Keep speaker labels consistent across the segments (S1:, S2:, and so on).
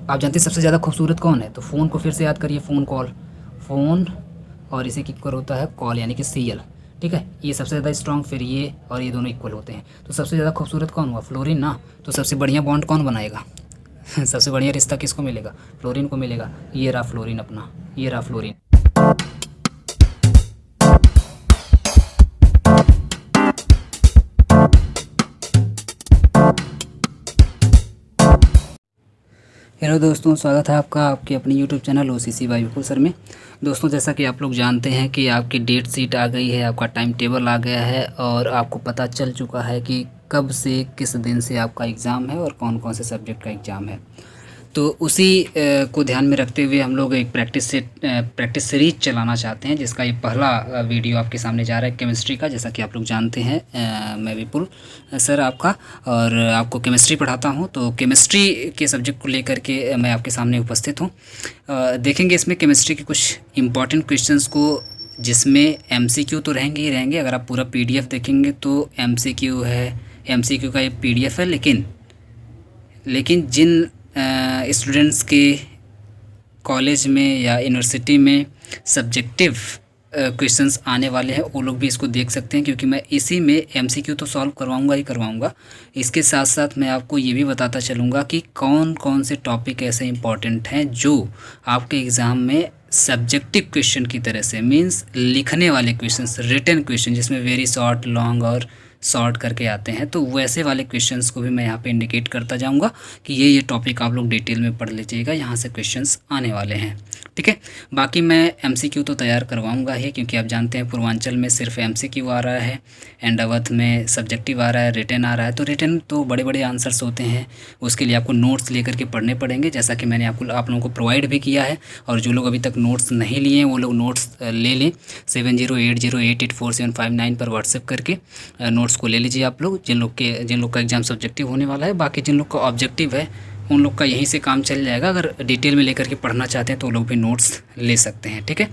S1: आप जानते हैं सबसे ज़्यादा खूबसूरत कौन है? तो फ़ोन को फिर से याद करिए, फ़ोन कॉल, फ़ोन और इसी की इक्वल होता है कॉल यानी कि सीएल। ठीक है, ये सबसे ज़्यादा स्ट्रॉन्ग, फिर ये और ये दोनों इक्वल होते हैं। तो सबसे ज़्यादा खूबसूरत कौन हुआ? फ्लोरीन ना। तो सबसे बढ़िया बॉन्ड कौन बनाएगा? सबसे बढ़िया रिश्ता किसको मिलेगा? फ्लोरीन को मिलेगा। ये रहा फ्लोरीन अपना, ये रहा फ्लोरीन। हेलो दोस्तों, स्वागत है आपका आपके अपने यूट्यूब चैनल ओसीसी बाय विपुल सर में। दोस्तों, जैसा कि आप लोग जानते हैं कि आपकी डेट शीट आ गई है, आपका टाइम टेबल आ गया है और आपको पता चल चुका है कि कब से किस दिन से आपका एग्ज़ाम है और कौन कौन से सब्जेक्ट का एग्ज़ाम है। तो उसी को ध्यान में रखते हुए हम लोग एक प्रैक्टिस सीरीज चलाना चाहते हैं, जिसका ये पहला वीडियो आपके सामने जा रहा है केमिस्ट्री का। जैसा कि आप लोग जानते हैं, मैं विपुल सर आपका और आपको केमिस्ट्री पढ़ाता हूं। तो केमिस्ट्री के सब्जेक्ट को लेकर के मैं आपके सामने उपस्थित हूं। देखेंगे इसमें केमिस्ट्री के कुछ इम्पॉर्टेंट क्वेश्चंस को, जिसमें एमसीक्यू तो रहेंगे ही रहेंगे। अगर आप पूरा पीडीएफ देखेंगे तो एमसीक्यू है, एमसीक्यू का ये पीडीएफ है, लेकिन जिन स्टूडेंट्स के कॉलेज में या यूनिवर्सिटी में सब्जेक्टिव क्वेश्चंस आने वाले हैं, वो लोग भी इसको देख सकते हैं, क्योंकि मैं इसी में एमसीक्यू तो सॉल्व करवाऊंगा ही करवाऊंगा। इसके साथ साथ मैं आपको ये भी बताता चलूँगा कि कौन कौन से टॉपिक ऐसे इंपॉर्टेंट हैं जो आपके एग्ज़ाम में सब्जेक्टिव क्वेश्चन की तरह से, मीन्स लिखने वाले क्वेश्चंस, रिटन क्वेश्चन जिसमें वेरी शॉर्ट, लॉन्ग और शॉर्ट करके आते हैं, तो वैसे वाले क्वेश्चंस को भी मैं यहाँ पे इंडिकेट करता जाऊँगा कि ये टॉपिक आप लोग डिटेल में पढ़ लीजिएगा, यहाँ से क्वेश्चंस आने वाले हैं। ठीक है, बाकी मैं एमसीक्यू तो तैयार करवाऊंगा ही, क्योंकि आप जानते हैं पूर्वांचल में सिर्फ एमसीक्यू आ रहा है एंड अवध में सब्जेक्टिव आ रहा है, रिटन आ रहा है। तो रिटन तो बड़े बड़े आंसर्स होते हैं, उसके लिए आपको नोट्स लेकर के पढ़ने पड़ेंगे, जैसा कि मैंने आप लोगों को प्रोवाइड भी किया है। और जो लोग अभी तक नोट्स नहीं लिए हैं वो लोग नोट्स ले लें, 7080884759 पर व्हाट्सएप करके नोट्स को ले लीजिए आप लोग, जिन लोग का एग्ज़ाम सब्जेक्टिव होने वाला है। बाकी जिन लोग का ऑब्जेक्टिव है उन लोग का यहीं से काम चल जाएगा। अगर डिटेल में लेकर के पढ़ना चाहते हैं तो लोग भी नोट्स ले सकते हैं। ठीक है,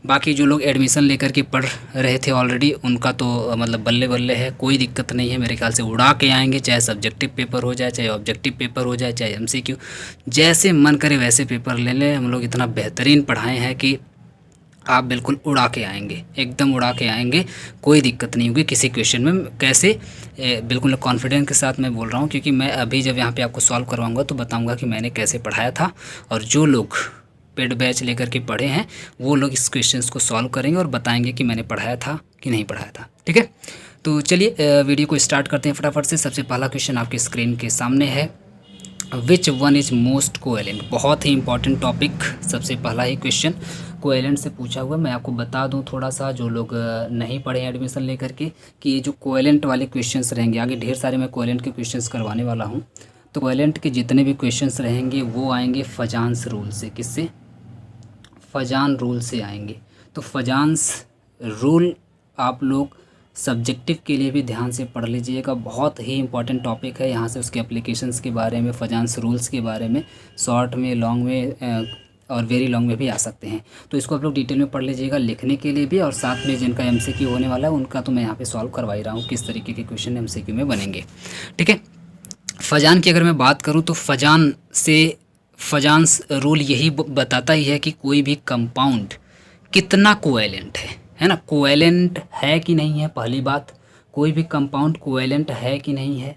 S1: बाकी जो लोग एडमिशन लेकर के पढ़ रहे थे ऑलरेडी, उनका तो मतलब बल्ले बल्ले है, कोई दिक्कत नहीं है। मेरे ख्याल से उड़ा के आएंगे, चाहे सब्जेक्टिव पेपर हो जाए, चाहे ऑब्जेक्टिव पेपर हो जाए, चाहे एमसीक्यू, जैसे मन करे वैसे पेपर ले लें। हम लोग इतना बेहतरीन पढ़ाए हैं कि आप बिल्कुल उड़ा के आएंगे, एकदम उड़ा के आएंगे, कोई दिक्कत नहीं होगी किसी क्वेश्चन में। कैसे, बिल्कुल कॉन्फिडेंस के साथ मैं बोल रहा हूँ, क्योंकि मैं अभी जब यहाँ पे आपको सॉल्व करवाऊँगा तो बताऊँगा कि मैंने कैसे पढ़ाया था। और जो लोग पेड बैच लेकर के पढ़े हैं वो लोग इस क्वेश्चंस को सॉल्व करेंगे और बताएंगे कि मैंने पढ़ाया था कि नहीं पढ़ाया था। ठीक है, तो चलिए वीडियो को स्टार्ट करते हैं फटाफट से। सबसे पहला क्वेश्चन आपके स्क्रीन के सामने है, विच वन इज़ मोस्ट कोएलेंट। बहुत ही इंपॉर्टेंट टॉपिक, सबसे पहला ही क्वेश्चन कोएलेंट से पूछा हुआ। मैं आपको बता दूं थोड़ा सा, जो लोग नहीं पढ़े हैं एडमिशन लेकर के, कि ये जो कोएलेंट वाले क्वेश्चंस रहेंगे, आगे ढेर सारे मैं कोएलेंट के क्वेश्चंस करवाने वाला हूं। तो कोएलेंट के जितने भी क्वेश्चंस रहेंगे वो आएंगे फजान्स रूल से। किससे? फजान रूल से आएंगे। तो फजान्स रूल आप लोग सब्जेक्टिव के लिए भी ध्यान से पढ़ लीजिएगा, बहुत ही इंपॉर्टेंट टॉपिक है। यहाँ से उसके एप्लीकेशंस के बारे में, फजान्स रूल्स के बारे में, शॉर्ट में, लॉन्ग में और वेरी लॉन्ग में भी आ सकते हैं। तो इसको आप लोग डिटेल में पढ़ लीजिएगा, लिखने के लिए भी, और साथ में जिनका एमसीक्यू होने वाला है उनका तो मैं यहाँ पे सॉल्व करवा ही रहा हूँ, किस तरीके के क्वेश्चन एमसीक्यू में बनेंगे। ठीक है, फजान की अगर मैं बात करूँ तो फजान्स रूल यही बताता ही है कि कोई भी कंपाउंड कितना कोएलेंट है ना, कोएलेंट है कि नहीं है। पहली बात, कोई भी कंपाउंड कोएलेंट है कि नहीं है।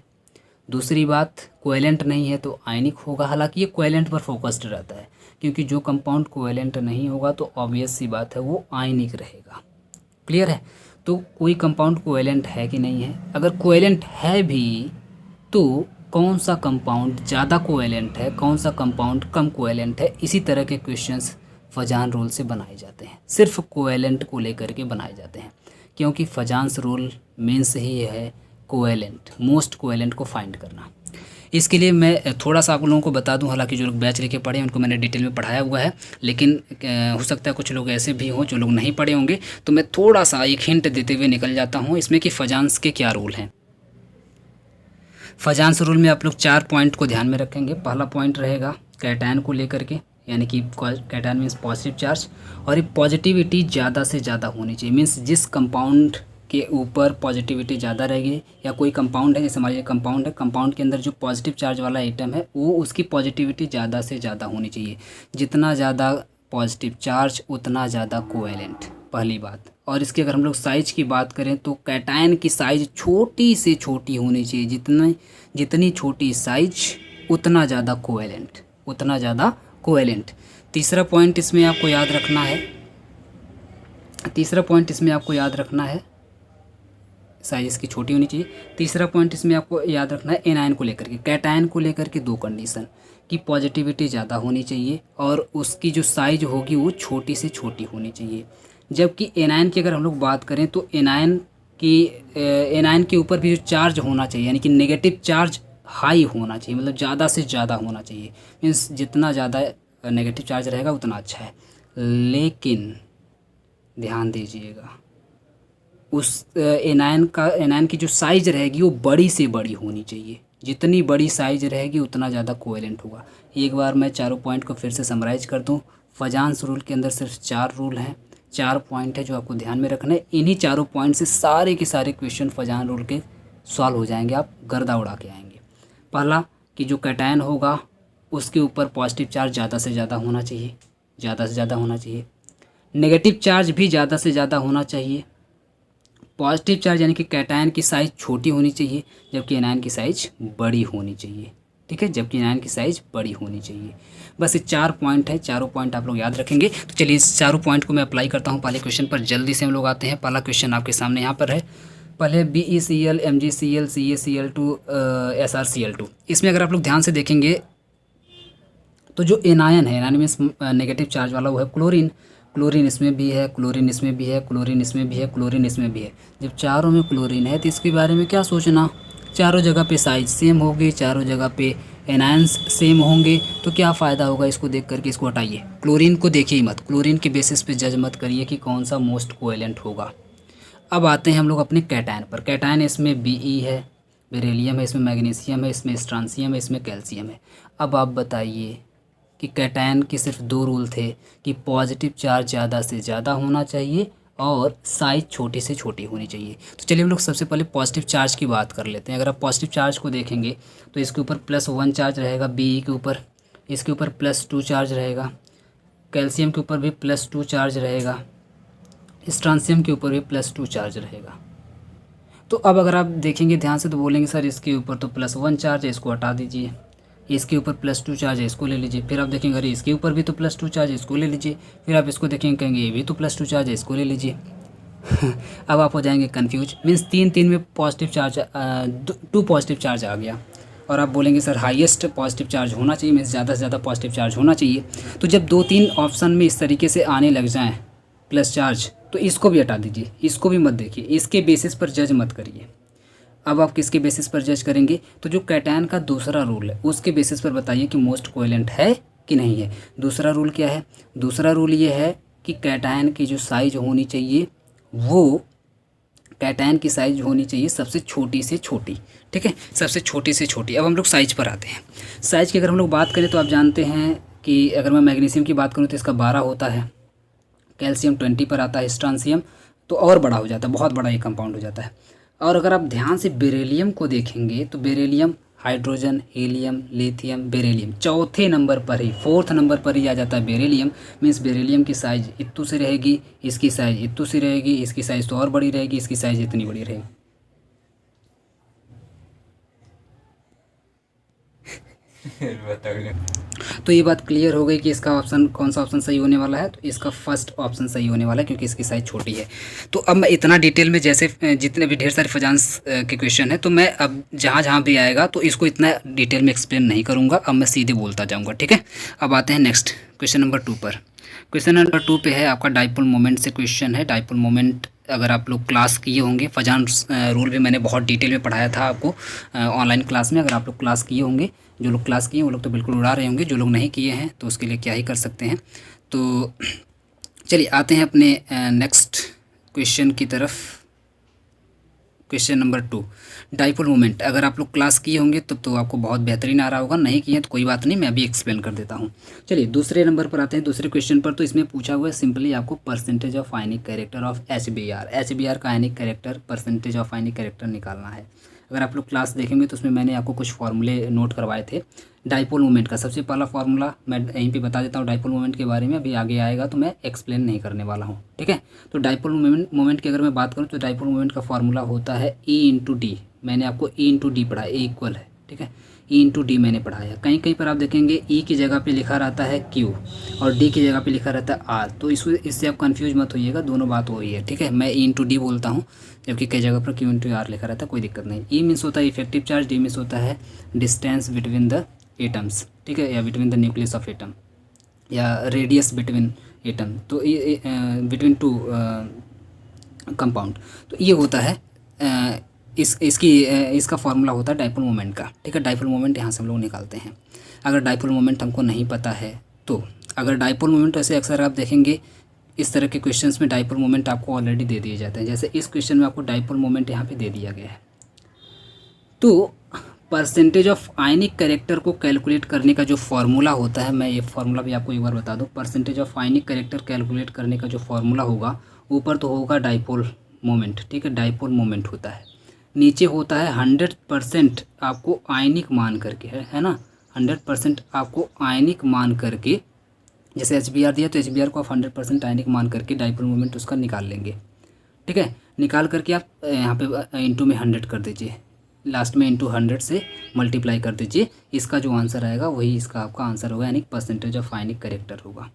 S1: दूसरी बात, कोएलेंट नहीं है तो आयनिक होगा। हालांकि ये कोएलेंट पर फोकस्ड रहता है, क्योंकि जो कंपाउंड कोएलेंट नहीं होगा तो ऑब्वियस सी बात है वो आयनिक रहेगा। क्लियर है? तो कोई कंपाउंड कोएलेंट है कि नहीं है। अगर कोएलेंट है भी तो कौन सा कंपाउंड ज़्यादा कोएलेंट है, कौन सा कंपाउंड कम कोएलेंट है, इसी तरह के क्वेश्चंस फजान रूल से बनाए जाते हैं। सिर्फ कोएलेंट को लेकर के बनाए जाते हैं, क्योंकि फजान्स रूल मीन्स ही है कोएलेंट, मोस्ट कोएलेंट को फाइंड करना। इसके लिए मैं थोड़ा सा आप लोगों को बता दूं, हालांकि जो लोग बैच लेके पढ़े हैं उनको मैंने डिटेल में पढ़ाया हुआ है, लेकिन हो सकता है कुछ लोग ऐसे भी हों जो लोग नहीं पढ़े होंगे, तो मैं थोड़ा सा एक हिंट देते हुए निकल जाता हूँ इसमें कि फजान्स के क्या रूल हैं। फजान्स रूल में आप लोग 4 पॉइंट को ध्यान में रखेंगे। पहला पॉइंट रहेगा कैटायन को लेकर के, यानी कि कैटायन मीन्स पॉजिटिव चार्ज, और ये पॉजिटिविटी ज़्यादा से ज़्यादा होनी चाहिए। मीन्स जिस कंपाउंड के ऊपर पॉजिटिविटी ज़्यादा रहेगी, या कोई कंपाउंड है, जैसे मान लीजिए कंपाउंड है, कंपाउंड के अंदर जो पॉजिटिव चार्ज वाला आइटम है वो उसकी पॉजिटिविटी ज़्यादा से ज़्यादा होनी चाहिए। जितना ज़्यादा पॉजिटिव चार्ज उतना ज़्यादा कोवेलेंट, पहली बात। और इसकी अगर हम लोग साइज की बात करें तो कैटायन की साइज छोटी से छोटी होनी चाहिए, जितनी छोटी साइज उतना ज़्यादा कोवेलेंट, उतना ज़्यादा कोवेलेंट। तीसरा पॉइंट इसमें आपको याद रखना है, साइज इसकी छोटी होनी चाहिए। तीसरा पॉइंट इसमें आपको याद रखना है एनायन को लेकर के, कैटायन को लेकर के दो कंडीशन की पॉजिटिविटी ज़्यादा होनी चाहिए और उसकी जो साइज होगी वो छोटी से छोटी होनी चाहिए। जबकि एनायन की अगर हम लोग बात करें तो एनायन के ऊपर भी जो चार्ज होना चाहिए, यानी कि नेगेटिव चार्ज हाई होना चाहिए, मतलब ज़्यादा से ज़्यादा होना चाहिए। मीन्स जितना ज़्यादा नेगेटिव चार्ज रहेगा उतना अच्छा है। लेकिन ध्यान दीजिएगा उस एनायन की जो साइज रहेगी वो बड़ी से बड़ी होनी चाहिए। जितनी बड़ी साइज रहेगी उतना ज़्यादा कोवेलेंट होगा। एक बार मैं चारों पॉइंट को फिर से समराइज कर दूं। फजान्स रूल के अंदर सिर्फ 4 रूल हैं, 4 पॉइंट है जो आपको ध्यान में रखना है। इन्हीं चारों पॉइंट से सारे के सारे क्वेश्चन फजान रूल के सॉल्व हो जाएंगे, आप गर्दा उड़ा के आएंगे। पहला कि जो कैटायन होगा उसके ऊपर पॉजिटिव चार्ज ज़्यादा से ज़्यादा होना चाहिए, ज़्यादा से ज़्यादा होना चाहिए। नेगेटिव चार्ज भी ज़्यादा से ज़्यादा होना चाहिए। पॉजिटिव चार्ज यानी कि कैटायन की साइज़ छोटी होनी चाहिए जबकि एनायन की साइज़ बड़ी होनी चाहिए। ठीक है, जबकि एनायन की साइज़ बड़ी होनी चाहिए। बस ये 4 पॉइंट है, चारों पॉइंट आप लोग याद रखेंगे। तो चलिए इस चारों पॉइंट को मैं अप्लाई करता हूँ पहले क्वेश्चन पर। जल्दी से हम लोग आते हैं। पहला क्वेश्चन आपके सामने यहाँ पर है। पहले BeCl, MgCl, CaCl2, SrCl2। इसमें अगर आप लोग ध्यान से देखेंगे तो जो एनायन है, एनायन में नेगेटिव चार्ज वाला वो है क्लोरीन। क्लोरीन इसमें भी है, क्लोरीन इसमें भी है, क्लोरीन इसमें भी है, क्लोरीन इसमें भी है। जब चारों में क्लोरीन है तो इसके बारे में क्या सोचना, चारों जगह पे साइज सेम होगी, चारों जगह पे एनायंस सेम होंगे, तो क्या फ़ायदा होगा इसको देख करके। इसको हटाइए, क्लोरीन को देखिए ही मत, क्लोरीन के बेसिस पे जज मत करिए कि कौन सा मोस्ट कोवेलेंट होगा। अब आते हैं हम लोग अपने कैटायन पर। कैटायन इसमें Be है, बेरिलियम है, इसमें मैग्नीशियम है, इसमें स्ट्रांसियम है, इसमें कैल्शियम है। अब आप बताइए कि कैटायन के सिर्फ 2 रूल थे कि पॉजिटिव चार्ज ज़्यादा से ज़्यादा होना चाहिए और साइज छोटी से छोटी होनी चाहिए। तो चलिए हम लोग सबसे पहले पॉजिटिव चार्ज की बात कर लेते हैं। अगर आप पॉजिटिव चार्ज को देखेंगे तो इसके ऊपर +1 चार्ज रहेगा Be के ऊपर, इसके ऊपर +2 चार्ज रहेगा, कैल्शियम के ऊपर भी +2 चार्ज रहेगा, स्ट्रांसियम के ऊपर भी +2 चार्ज रहेगा। तो अब अगर आप देखेंगे ध्यान से तो बोलेंगे सर इसके ऊपर तो +1 चार्ज है, इसको हटा दीजिए। इसके ऊपर +2 चार्ज है, इसको ले लीजिए। फिर आप देखेंगे अरे इसके ऊपर भी तो +2 चार्ज है, इसको ले लीजिए। फिर आप इसको देखेंगे कहेंगे ये भी तो +2 चार्ज है, इसको ले लीजिए। अब आप हो जाएंगे कन्फ्यूज। मीन्स 3 में पॉजिटिव चार्ज 2 पॉजिटिव चार्ज आ गया और आप बोलेंगे सर हाईएस्ट पॉजिटिव चार्ज होना चाहिए, मीन्स ज़्यादा से ज़्यादा पॉजिटिव चार्ज होना चाहिए। तो जब 2-3 ऑप्शन में इस तरीके से आने लग जाएँ प्लस चार्ज तो इसको भी हटा दीजिए, इसको भी मत देखिए, इसके बेसिस पर जज मत करिए। अब आप किसके बेसिस पर जज करेंगे, तो जो कैटायन का दूसरा रूल है उसके बेसिस पर बताइए कि मोस्ट कोवेलेंट है कि नहीं है। दूसरा रूल क्या है, दूसरा रूल ये है कि कैटायन की जो साइज होनी चाहिए वो कैटायन की साइज होनी चाहिए सबसे छोटी से छोटी। ठीक है, सबसे छोटी से छोटी। अब हम लोग साइज पर आते हैं। साइज की अगर हम लोग बात करें तो आप जानते हैं कि अगर मैं मैग्नीशियम की बात करूँ तो इसका 12 होता है, कैल्शियम 20 पर आता है, स्ट्रांसियम तो और बड़ा हो जाता है, बहुत बड़ा ये कंपाउंड हो जाता है। और अगर आप ध्यान से बेरिलियम को देखेंगे तो beryllium hydrogen, helium, lithium, beryllium चौथे नंबर पर ही, 4th नंबर पर ही आ जाता है बेरिलियम। मीन्स बेरिलियम की साइज़ इतनी सी रहेगी, इसकी साइज़ इतनी सी रहेगी, इसकी साइज़ तो और बड़ी रहेगी, इसकी साइज़ इतनी बड़ी रहेगी। तो ये बात क्लियर हो गई कि इसका ऑप्शन कौन सा ऑप्शन सही होने वाला है। तो इसका फर्स्ट ऑप्शन सही होने वाला है क्योंकि इसकी साइज़ छोटी है। तो अब मैं इतना डिटेल में, जैसे जितने भी ढेर सारे फजान्स के क्वेश्चन है तो मैं अब जहाँ भी आएगा तो इसको इतना डिटेल में एक्सप्लेन नहीं करूँगा, अब मैं सीधे बोलता जाऊँगा। ठीक है, अब आते हैं नेक्स्ट क्वेश्चन नंबर 2 पर। क्वेश्चन नंबर 2 पे है आपका डाइपोल मोमेंट से क्वेश्चन है। डाइपोल मोमेंट अगर आप लोग क्लास किए होंगे, फजान रूल भी मैंने बहुत डिटेल में पढ़ाया था आपको ऑनलाइन क्लास में। अगर आप लोग क्लास किए होंगे, जो लोग क्लास किए वो लोग तो बिल्कुल उड़ा रहे होंगे, जो लोग नहीं किए हैं तो उसके लिए क्या ही कर सकते हैं। तो चलिए आते हैं अपने नेक्स्ट क्वेश्चन की तरफ। Question number 2, dipole moment. अगर आप लोग क्लास किए होंगे तब तो आपको बहुत बेहतरीन आ रहा होगा, नहीं किए तो कोई बात नहीं, मैं अभी एक्सप्लेन कर देता हूँ। चलिए दूसरे नंबर पर आते हैं, दूसरे क्वेश्चन पर। तो इसमें पूछा हुआ है सिंपली आपको percentage of ionic character of H B R का ionic character, percentage of ionic character निकालना है। अगर आप लोग क्लास देखेंगे तो उसमें मैंने आपको कुछ फॉर्मूले नोट करवाए थे डाइपोल मोमेंट का। सबसे पहला फार्मूला मैं यहीं पे बता देता हूँ डाइपोल मोमेंट के बारे में, अभी आगे आएगा तो मैं एक्सप्लेन नहीं करने वाला हूँ, ठीक है। तो डाइपोल मोमेंट की अगर मैं बात करूँ तो डाइपोल मोमेंट का फार्मूला होता है E/D। मैंने आपको E/D पढ़ा, ए इक्वल है, ठीक है, E/D मैंने पढ़ाया। कहीं कहीं पर आप देखेंगे E की जगह पे लिखा रहता है Q और D की जगह पे लिखा रहता है R, तो इससे आप कंफ्यूज मत होइएगा, दोनों बात वही है, ठीक है। मैं E/D बोलता हूँ जबकि कई जगह पर Q/R लिखा रहता है, कोई दिक्कत नहीं। E मीन्स होता है इफेक्टिव चार्ज, D मीन्स होता है डिस्टेंस बिटवीन द एटम्स, ठीक है, या between the nucleus of atom, या रेडियस बिटवीन एटम, तो ये बिटवीन टू कंपाउंड। तो ये होता है इसका फॉर्मूला होता है डाइपोल मोमेंट का, ठीक है। डाइपोल मोमेंट यहाँ से हम लोग निकालते हैं। अगर डाइपोल मोमेंट हमको नहीं पता है तो अगर डाइपोल मोमेंट ऐसे अक्सर आप देखेंगे इस तरह के क्वेश्चंस में डाइपोल मोमेंट आपको ऑलरेडी दे दिए जाते हैं। जैसे इस क्वेश्चन में आपको डाइपोल मोमेंट यहाँ पे दे दिया गया है। तो परसेंटेज ऑफ आयनिक कैरेक्टर को कैलकुलेट करने का जो फार्मूला होता है, मैं ये फार्मूला भी आपको एक बार बता दूं। Percentage of ionic character calculate करने का जो फार्मूला होगा, ऊपर तो होगा डाइपोल मोमेंट, ठीक है, डाइपोल मोमेंट होता है। नीचे होता है 100% आपको आयनिक मान करके, है ना, 100% आपको आयनिक मान करके, जैसे एच दिया तो एच को आप 100% आयनिक मान करके डाइपोल मोमेंट उसका निकाल लेंगे, ठीक है। निकाल करके आप यहाँ पे इंटू में 100 कर दीजिए, लास्ट में इंटू 100 से मल्टीप्लाई कर दीजिए। इसका जो आंसर आएगा वही इसका आपका आंसर होगा, यानी परसेंटेज ऑफ आयनिक कैरेक्टर होगा,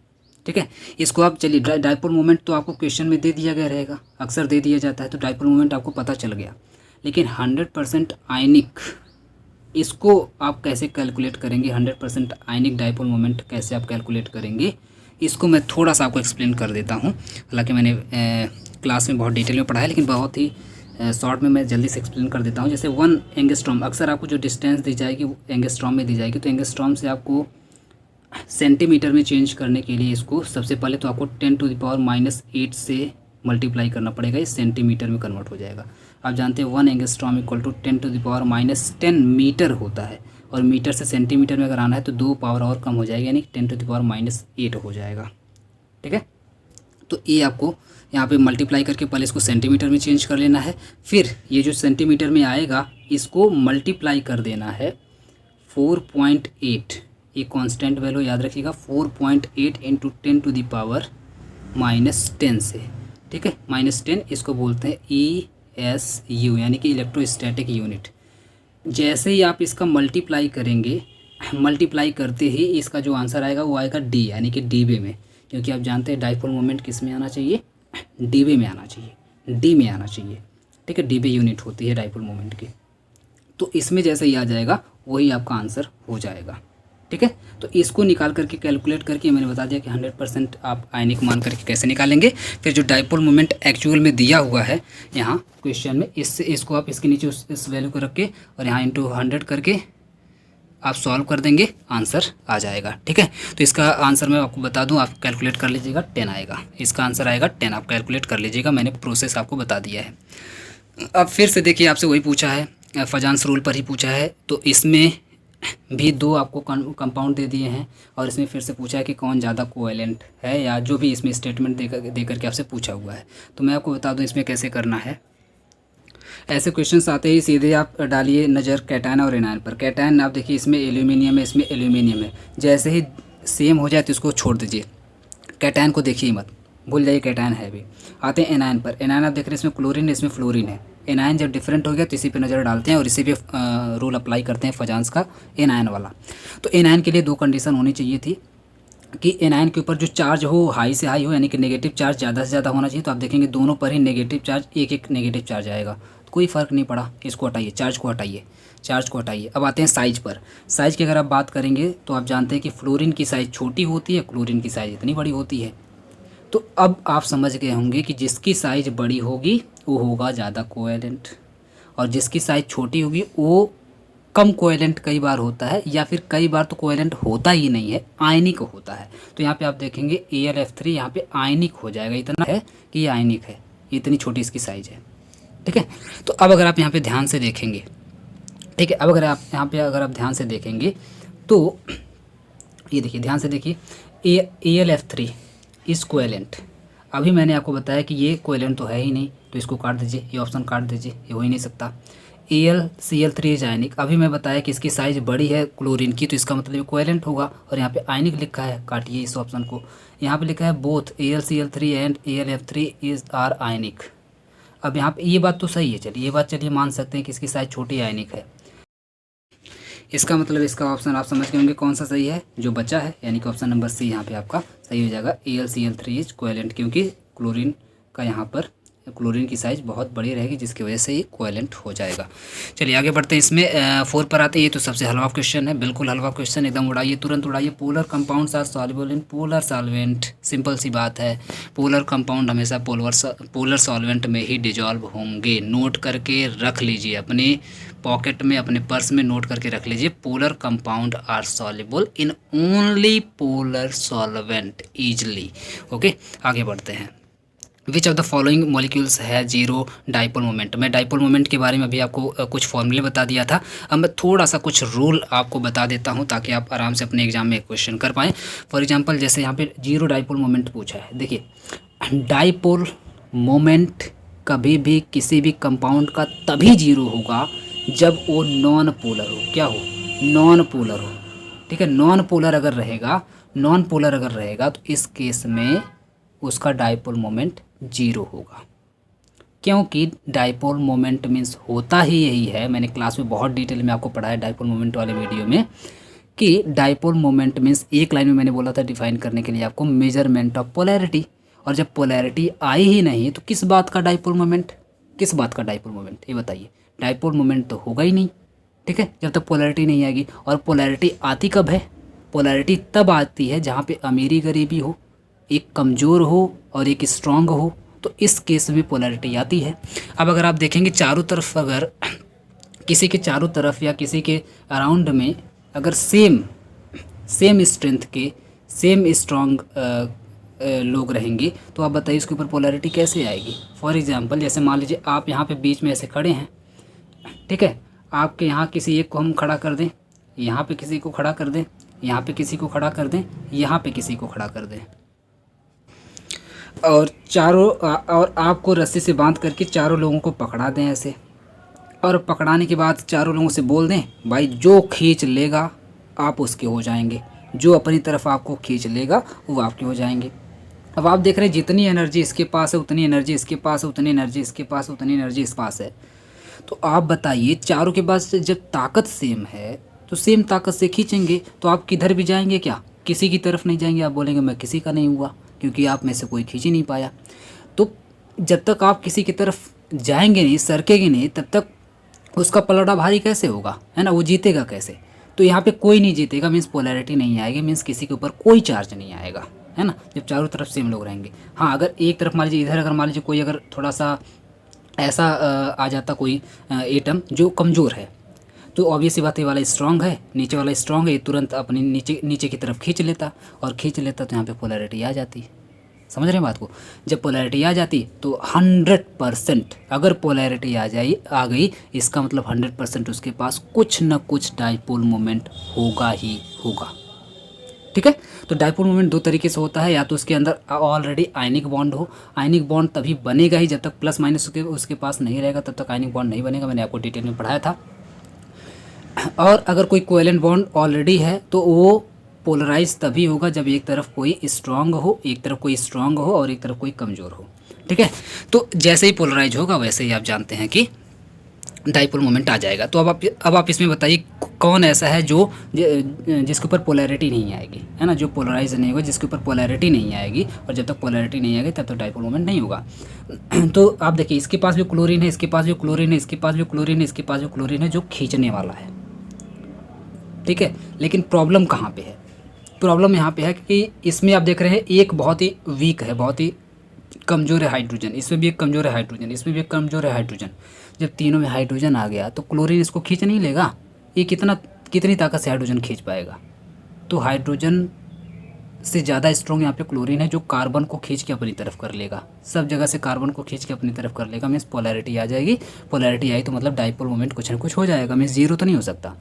S1: ठीक है। इसको आप चलिए डाइपोल मोमेंट तो आपको क्वेश्चन में दे दिया गया रहेगा, अक्सर दे दिया जाता है, तो डाइपोल मोमेंट आपको पता चल गया। लेकिन 100% आयनिक, इसको आप कैसे कैलकुलेट करेंगे, 100% आयनिक डाइपोल मोमेंट कैसे आप कैलकुलेट करेंगे, इसको मैं थोड़ा सा आपको एक्सप्लेन कर देता हूँ। हालांकि मैंने क्लास में बहुत डिटेल में पढ़ा है, लेकिन बहुत ही शॉर्ट में मैं जल्दी से एक्सप्लेन कर देता हूँ। जैसे 1 एंगस्ट्रॉम, अक्सर आपको जो डिस्टेंस दी जाएगी वो एंगस्ट्रॉम में दी जाएगी, तो एंगस्ट्रॉम से आपको सेंटीमीटर में चेंज करने के लिए इसको सबसे पहले तो आपको 10⁻⁻8 से मल्टीप्लाई करना पड़ेगा, ये सेंटीमीटर में कन्वर्ट हो जाएगा। आप जानते हैं 1 एंगस्ट्रॉम इक्वल टू 10⁻10 मीटर होता है, और मीटर से सेंटीमीटर में अगर आना है तो 2 पावर और कम हो जाएगा, यानी 10⁻8 हो जाएगा, ठीक है। तो ये आपको यहाँ पे मल्टीप्लाई करके पहले इसको सेंटीमीटर में चेंज कर लेना है, फिर ये जो सेंटीमीटर में आएगा इसको मल्टीप्लाई कर देना है 4.8, ये कांस्टेंट वैल्यू याद रखिएगा, 4.8 इंटू 10⁻10 से, ठीक है, -10, इसको बोलते हैं ESU, यानी कि इलेक्ट्रोस्टैटिक यूनिट। जैसे ही आप इसका मल्टीप्लाई करेंगे, मल्टीप्लाई करते ही इसका जो आंसर आएगा वो आएगा D, यानी कि डीबे में, क्योंकि आप जानते हैं डाइपोल मोमेंट किस में आना चाहिए, डीबे में आना चाहिए, डी में आना चाहिए, ठीक है, डीबे यूनिट होती है डाइपोल मोमेंट की। तो इसमें जैसे ही आ जाएगा वही आपका आंसर हो जाएगा, ठीक है। तो इसको निकाल करके कैलकुलेट करके मैंने बता दिया कि 100% आप आयनिक मान करके कैसे निकालेंगे। फिर जो डाइपोल मोमेंट एक्चुअल में दिया हुआ है यहाँ क्वेश्चन में, इसको आप इसके नीचे इस वैल्यू को रख के और यहाँ इंटू 100 करके आप सॉल्व कर देंगे, आंसर आ जाएगा, ठीक है। तो इसका आंसर मैं आपको बता दूं, आप कैलकुलेट कर लीजिएगा, 10 आएगा, इसका आंसर आएगा 10, आप कैलकुलेट कर लीजिएगा, मैंने प्रोसेस आपको बता दिया है। अब फिर से देखिए, आपसे वही पूछा है, फजान्स रूल पर ही पूछा है, तो इसमें भी 2 आपको कंपाउंड दे दिए हैं, और इसमें फिर से पूछा है कि कौन ज़्यादा कोवेलेंट है, या जो भी इसमें स्टेटमेंट दे करके आपसे पूछा हुआ है। तो मैं आपको बता दूँ इसमें कैसे करना है। ऐसे क्वेश्चंस आते ही सीधे आप डालिए नज़र कैटायन और एनायन पर। कैटायन आप देखिए इसमें एल्यूमिनियम है, इसमें एल्यूमिनियम है, जैसे ही सेम हो जाए तो इसको छोड़ दीजिए, कैटायन को देखिए मत, भूल जाइए कैटायन है भी। आते हैं एनायन पर। एनायन आप देख रहे हैं इसमें क्लोरीन है, इसमें फ्लोरीन है। एनायन जब डिफरेंट हो गया तो इसी पे नज़र डालते हैं और इसी पे रूल अप्लाई करते हैं फजान्स का, एनायन वाला। तो एनायन के लिए 2 कंडीशन होनी चाहिए थी कि एनायन के ऊपर जो चार्ज हो हाई से हाई हो, यानी कि नेगेटिव चार्ज ज़्यादा से ज़्यादा होना चाहिए। तो आप देखेंगे दोनों पर ही नेगेटिव चार्ज, एक नेगेटिव चार्ज आएगा, कोई फ़र्क नहीं पड़ा, इसको हटाइए, चार्ज को हटाइए, चार्ज को हटाइए। अब आते हैं साइज पर। साइज़ की अगर आप बात करेंगे तो आप जानते हैं कि फ्लोरीन की साइज़ छोटी होती है, क्लोरीन की साइज़ इतनी बड़ी होती है। तो अब आप समझ गए होंगे कि जिसकी साइज़ बड़ी होगी वो होगा ज़्यादा कोवेलेंट, और जिसकी साइज़ छोटी होगी वो कम कोवेलेंट कई बार होता है, या फिर कई बार तो कोवेलेंट होता ही नहीं है, आयनिक होता है। तो यहाँ पे आप देखेंगे AlF3 यहाँ पे आयनिक हो जाएगा, इतना है कि ये आयनिक है, इतनी छोटी इसकी साइज़ है, ठीक है। तो अब अगर आप यहाँ पे ध्यान से देखेंगे, ठीक है, अब अगर आप यहाँ पे अगर आप ध्यान से देखेंगे तो ये देखिए, ध्यान से देखिए, AlF3 इज कोवेलेंट। अभी मैंने आपको बताया कि ये कोवेलेंट तो है ही नहीं, तो इसको काट दीजिए, ये ऑप्शन काट दीजिए, ये हो ही नहीं सकता। AlCl3 इज आयनिक, अभी मैं बताया कि इसकी साइज़ बड़ी है क्लोरीन की, तो इसका मतलब ये कोवेलेंट होगा। और यहाँ पे आयनिक लिखा है, काटिए इस ऑप्शन को। यहाँ पे लिखा है both AlCl3 and AlF3 is are ionic. अब यहाँ पे ये बात तो सही है, चलिए ये बात चलिए मान सकते हैं कि इसकी साइज़ छोटी आयनिक है। इसका मतलब इसका ऑप्शन आप समझ गए होंगे कौन सा सही है, जो बचा है, यानी कि ऑप्शन नंबर सी यहाँ पे आपका सही हो जाएगा। AlCl3 इज कोवेलेंट, क्योंकि क्लोरीन का यहाँ पर क्लोरीन की साइज़ बहुत बड़ी रहेगी, जिसकी वजह से ये कोवेलेंट हो जाएगा। चलिए आगे बढ़ते हैं, इसमें 4 पर आते हैं। ये तो सबसे हलवा क्वेश्चन है, बिल्कुल हलवा क्वेश्चन, एकदम उड़ाइए, तुरंत उड़ाइए। Polar compounds are soluble in polar solvent, simple सी बात है, पोलर कंपाउंड हमेशा पोलर सॉल्वेंट में ही डिजॉल्व होंगे। नोट करके रख लीजिए, अपने पॉकेट में, अपने पर्स में नोट करके रख लीजिए, polar compound are soluble in only polar solvent easily. Okay, आगे बढ़ते हैं। Which of the following molecules है जीरो डाइपोल मोमेंट। मैं डाइपोल मोमेंट के बारे में अभी आपको कुछ फॉर्मूले बता दिया था, अब मैं थोड़ा सा कुछ रूल आपको बता देता हूं ताकि आप आराम से अपने एग्जाम में क्वेश्चन कर पाएँ। फॉर एग्जांपल जैसे यहाँ पे जीरो डाइपोल मोमेंट पूछा है, देखिए डाइपोल मोमेंट कभी भी किसी भी कंपाउंड का तभी जीरो होगा जब वो नॉन पोलर हो। क्या हो? नॉन पोलर हो। ठीक है, नॉन पोलर अगर रहेगा तो इस केस में उसका डाइपोल मोमेंट जीरो होगा, क्योंकि डाइपोल मोमेंट मीन्स होता ही यही है। मैंने क्लास में बहुत डिटेल में आपको पढ़ाया डाइपोल मोमेंट वाले वीडियो में, कि डाइपोल मोमेंट मीन्स एक लाइन में मैंने बोला था डिफाइन करने के लिए आपको, मेजरमेंट ऑफ पोलैरिटी। और जब पोलैरिटी आई ही नहीं तो किस बात का डाइपोल मोमेंट, ये बताइए। डाइपोल मोमेंट तो होगा ही नहीं, ठीक है, जब तक पोलैरिटी नहीं आएगी। और पोलैरिटी आती कब है? पोलैरिटी तब आती है जहाँ पे अमीरी गरीबी हो, एक कमज़ोर हो और एक स्ट्रांग हो, तो इस केस में पोलैरिटी आती है। अब अगर आप देखेंगे चारों तरफ, अगर किसी के चारों तरफ या किसी के अराउंड में अगर सेम स्ट्रेंथ के सेम स्ट्रांग लोग रहेंगे, तो आप बताइए उसके ऊपर पोलैरिटी कैसे आएगी। फॉर एग्जांपल जैसे मान लीजिए आप यहाँ पे बीच में ऐसे खड़े हैं, ठीक है, आपके यहाँ किसी एक को हम खड़ा कर दें, यहाँ पे किसी को खड़ा कर दें, यहाँ पे किसी को खड़ा कर दें, यहाँ पे किसी को खड़ा कर दें, और आपको रस्सी से बांध करके चारों लोगों को पकड़ा दें ऐसे, और पकड़ाने के बाद चारों लोगों से बोल दें भाई जो खींच लेगा आप उसके हो जाएंगे, जो अपनी तरफ आपको खींच लेगा वो आपके हो जाएंगे। अब आप देख रहे हैं जितनी एनर्जी इसके पास है उतनी एनर्जी इसके पास है, उतनी एनर्जी इसके पास, उतनी एनर्जी इस पास है। तो आप बताइए चारों के पास जब ताकत सेम है तो सेम ताकत से खींचेंगे, तो आप किधर भी जाएंगे क्या? किसी की तरफ नहीं जाएंगे, आप बोलेंगे मैं किसी का नहीं हुआ, क्योंकि आप में से कोई खींच ही नहीं पाया। तो जब तक आप किसी की तरफ जाएंगे नहीं, सरकेंगे नहीं, तब तक उसका पलड़ा भारी कैसे होगा, है ना, वो जीतेगा कैसे? तो यहाँ पे कोई नहीं जीतेगा, मीन्स पोलैरिटी नहीं आएगी, मीन्स किसी के ऊपर कोई चार्ज नहीं आएगा, है ना, जब चारों तरफ सेम लोग रहेंगे। हाँ, अगर एक तरफ मान लीजिए इधर, अगर मान लीजिए कोई अगर थोड़ा सा ऐसा आ जाता कोई एटम जो कमज़ोर है, तो ऑब्वियस सी बात, ये वाला स्ट्रांग है, नीचे वाला स्ट्रांग है, ये तुरंत अपनी नीचे की तरफ खींच लेता, और खींच लेता तो यहाँ पे पोलैरिटी आ जाती। समझ रहे हैं बात को? जब पोलैरिटी आ जाती तो 100%, अगर पोलैरिटी आ गई इसका मतलब 100% उसके पास कुछ न कुछ डाइपोल मोमेंट होगा ही होगा। ठीक है, तो डाइपोल मोमेंट दो तरीके से होता है, या तो उसके अंदर ऑलरेडी आयनिक बॉन्ड हो। आयनिक बॉन्ड तभी बनेगा ही जब तक प्लस माइनस उसके पास नहीं रहेगा, तब तक आयनिक बॉन्ड नहीं बनेगा, मैंने आपको डिटेल में पढ़ाया था। और अगर कोई कोवेलेंट बॉन्ड ऑलरेडी है तो वो पोलराइज तभी होगा जब एक तरफ कोई स्ट्रांग हो, और एक तरफ कोई कमज़ोर हो। ठीक है, तो जैसे ही पोलराइज होगा वैसे ही आप जानते हैं कि डाइपोल मोमेंट आ जाएगा। तो अब आप इसमें बताइए कौन ऐसा है जो जिसके ऊपर पोलैरिटी नहीं आएगी, है ना, जो पोलराइज नहीं होगा, जिसके ऊपर पोलैरिटी नहीं आएगी, और जब तक पोलैरिटी नहीं आएगी तब तक डाइपोल मोमेंट नहीं होगा। तो आप देखिए इसके पास भी क्लोरीन है, इसके पास भी क्लोरीन है, इसके पास भी क्लोरीन है, इसके पास भी क्लोरीन है, जो खींचने वाला है। ठीक है, लेकिन प्रॉब्लम कहाँ पे है? प्रॉब्लम यहाँ पे है कि इसमें आप देख रहे हैं एक बहुत ही वीक है, बहुत ही कमज़ोर है हाइड्रोजन, इसमें भी एक कमज़ोर है हाइड्रोजन, इसमें भी एक कमज़ोर है हाइड्रोजन। जब तीनों में हाइड्रोजन आ गया तो क्लोरीन इसको खींच नहीं लेगा, ये कितनी ताकत से हाइड्रोजन खींच पाएगा? तो हाइड्रोजन से ज़्यादा स्ट्रॉन्ग यहाँ पे क्लोरीन है जो कार्बन को खींच के अपनी तरफ कर लेगा, सब जगह से कार्बन को खींच के अपनी तरफ कर लेगा, मीन्स पोलैरिटी आ जाएगी। पोलैरिटी आई तो मतलब डाइपोल मोमेंट कुछ ना कुछ हो जाएगा, मीन्स जीरो तो नहीं हो सकता।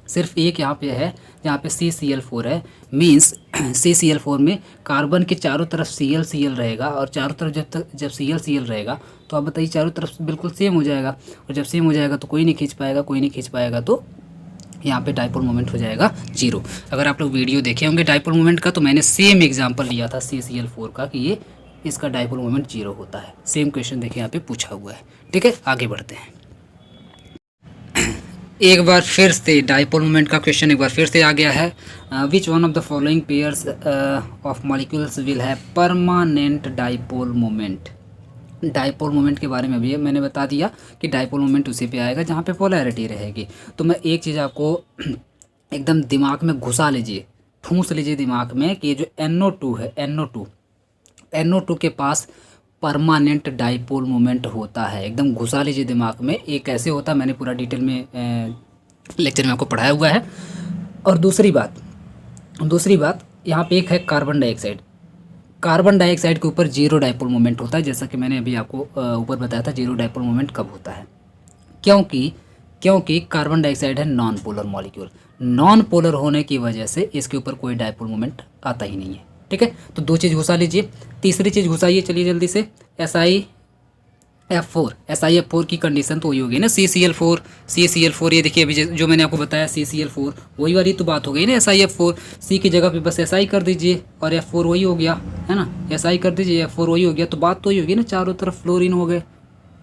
S1: सिर्फ एक यहाँ पे है जहाँ पे CCl4 है, मीन्स CCl4 में कार्बन के चारों तरफ Cl रहेगा और चारों तरफ जब Cl रहेगा तो आप बताइए चारों तरफ बिल्कुल सेम हो जाएगा, और जब सेम हो जाएगा तो कोई नहीं खींच पाएगा, कोई नहीं खींच पाएगा तो यहाँ पे डाइपोल मोमेंट हो जाएगा जीरो। अगर आप लोग वीडियो देखे होंगे डाइपोल मोमेंट का तो मैंने सेम एग्जांपल लिया था CCl4 का कि ये इसका डाइपोल मोमेंट जीरो होता है। सेम क्वेश्चन देखिए यहाँ पे पूछा हुआ है। ठीक है, आगे बढ़ते हैं। एक बार फिर से डाइपोल मोमेंट का क्वेश्चन एक बार फिर से आ गया है। विच one of the following pairs of molecules will have permanent dipole moment. Dipole moment के बारे में भी मैंने बता दिया कि डाइपोल मोमेंट उसी पे आएगा जहाँ पे पोलैरिटी रहेगी। तो मैं एक चीज़ आपको एकदम दिमाग में घुसा लीजिए, ठूंस लीजिए दिमाग में कि ये जो NO2 है, NO2 के पास परमानेंट डाइपोल मोमेंट होता है। एकदम घुसा लीजिए दिमाग में, ये कैसे होता है मैंने पूरा डिटेल में लेक्चर में आपको पढ़ाया हुआ है। और दूसरी बात यहाँ पे एक है कार्बन डाइऑक्साइड। कार्बन डाइऑक्साइड के ऊपर जीरो डाइपोल मोमेंट होता है, जैसा कि मैंने अभी आपको ऊपर बताया था जीरो डाइपोल मोमेंट कब होता है। क्योंकि कार्बन डाइऑक्साइड है non polar molecule, non polar होने की वजह से इसके ऊपर कोई डाइपोल मोमेंट आता ही नहीं है। ठीक है, तो दो चीज़ घुसा लीजिए। तीसरी चीज़ घुसाइए, चलिए जल्दी से, SiF4 की कंडीशन तो वही होगी ना, CCl4 ये देखिए अभी जो मैंने आपको बताया CCl4 वही वाली तो बात हो गई ना। SiF4 C की जगह पे बस Si कर दीजिए और F4 वही हो गया है ना, Si कर दीजिए F4 वही हो गया, तो बात तो ही होगी ना, चारों तरफ फ्लोरीन हो गए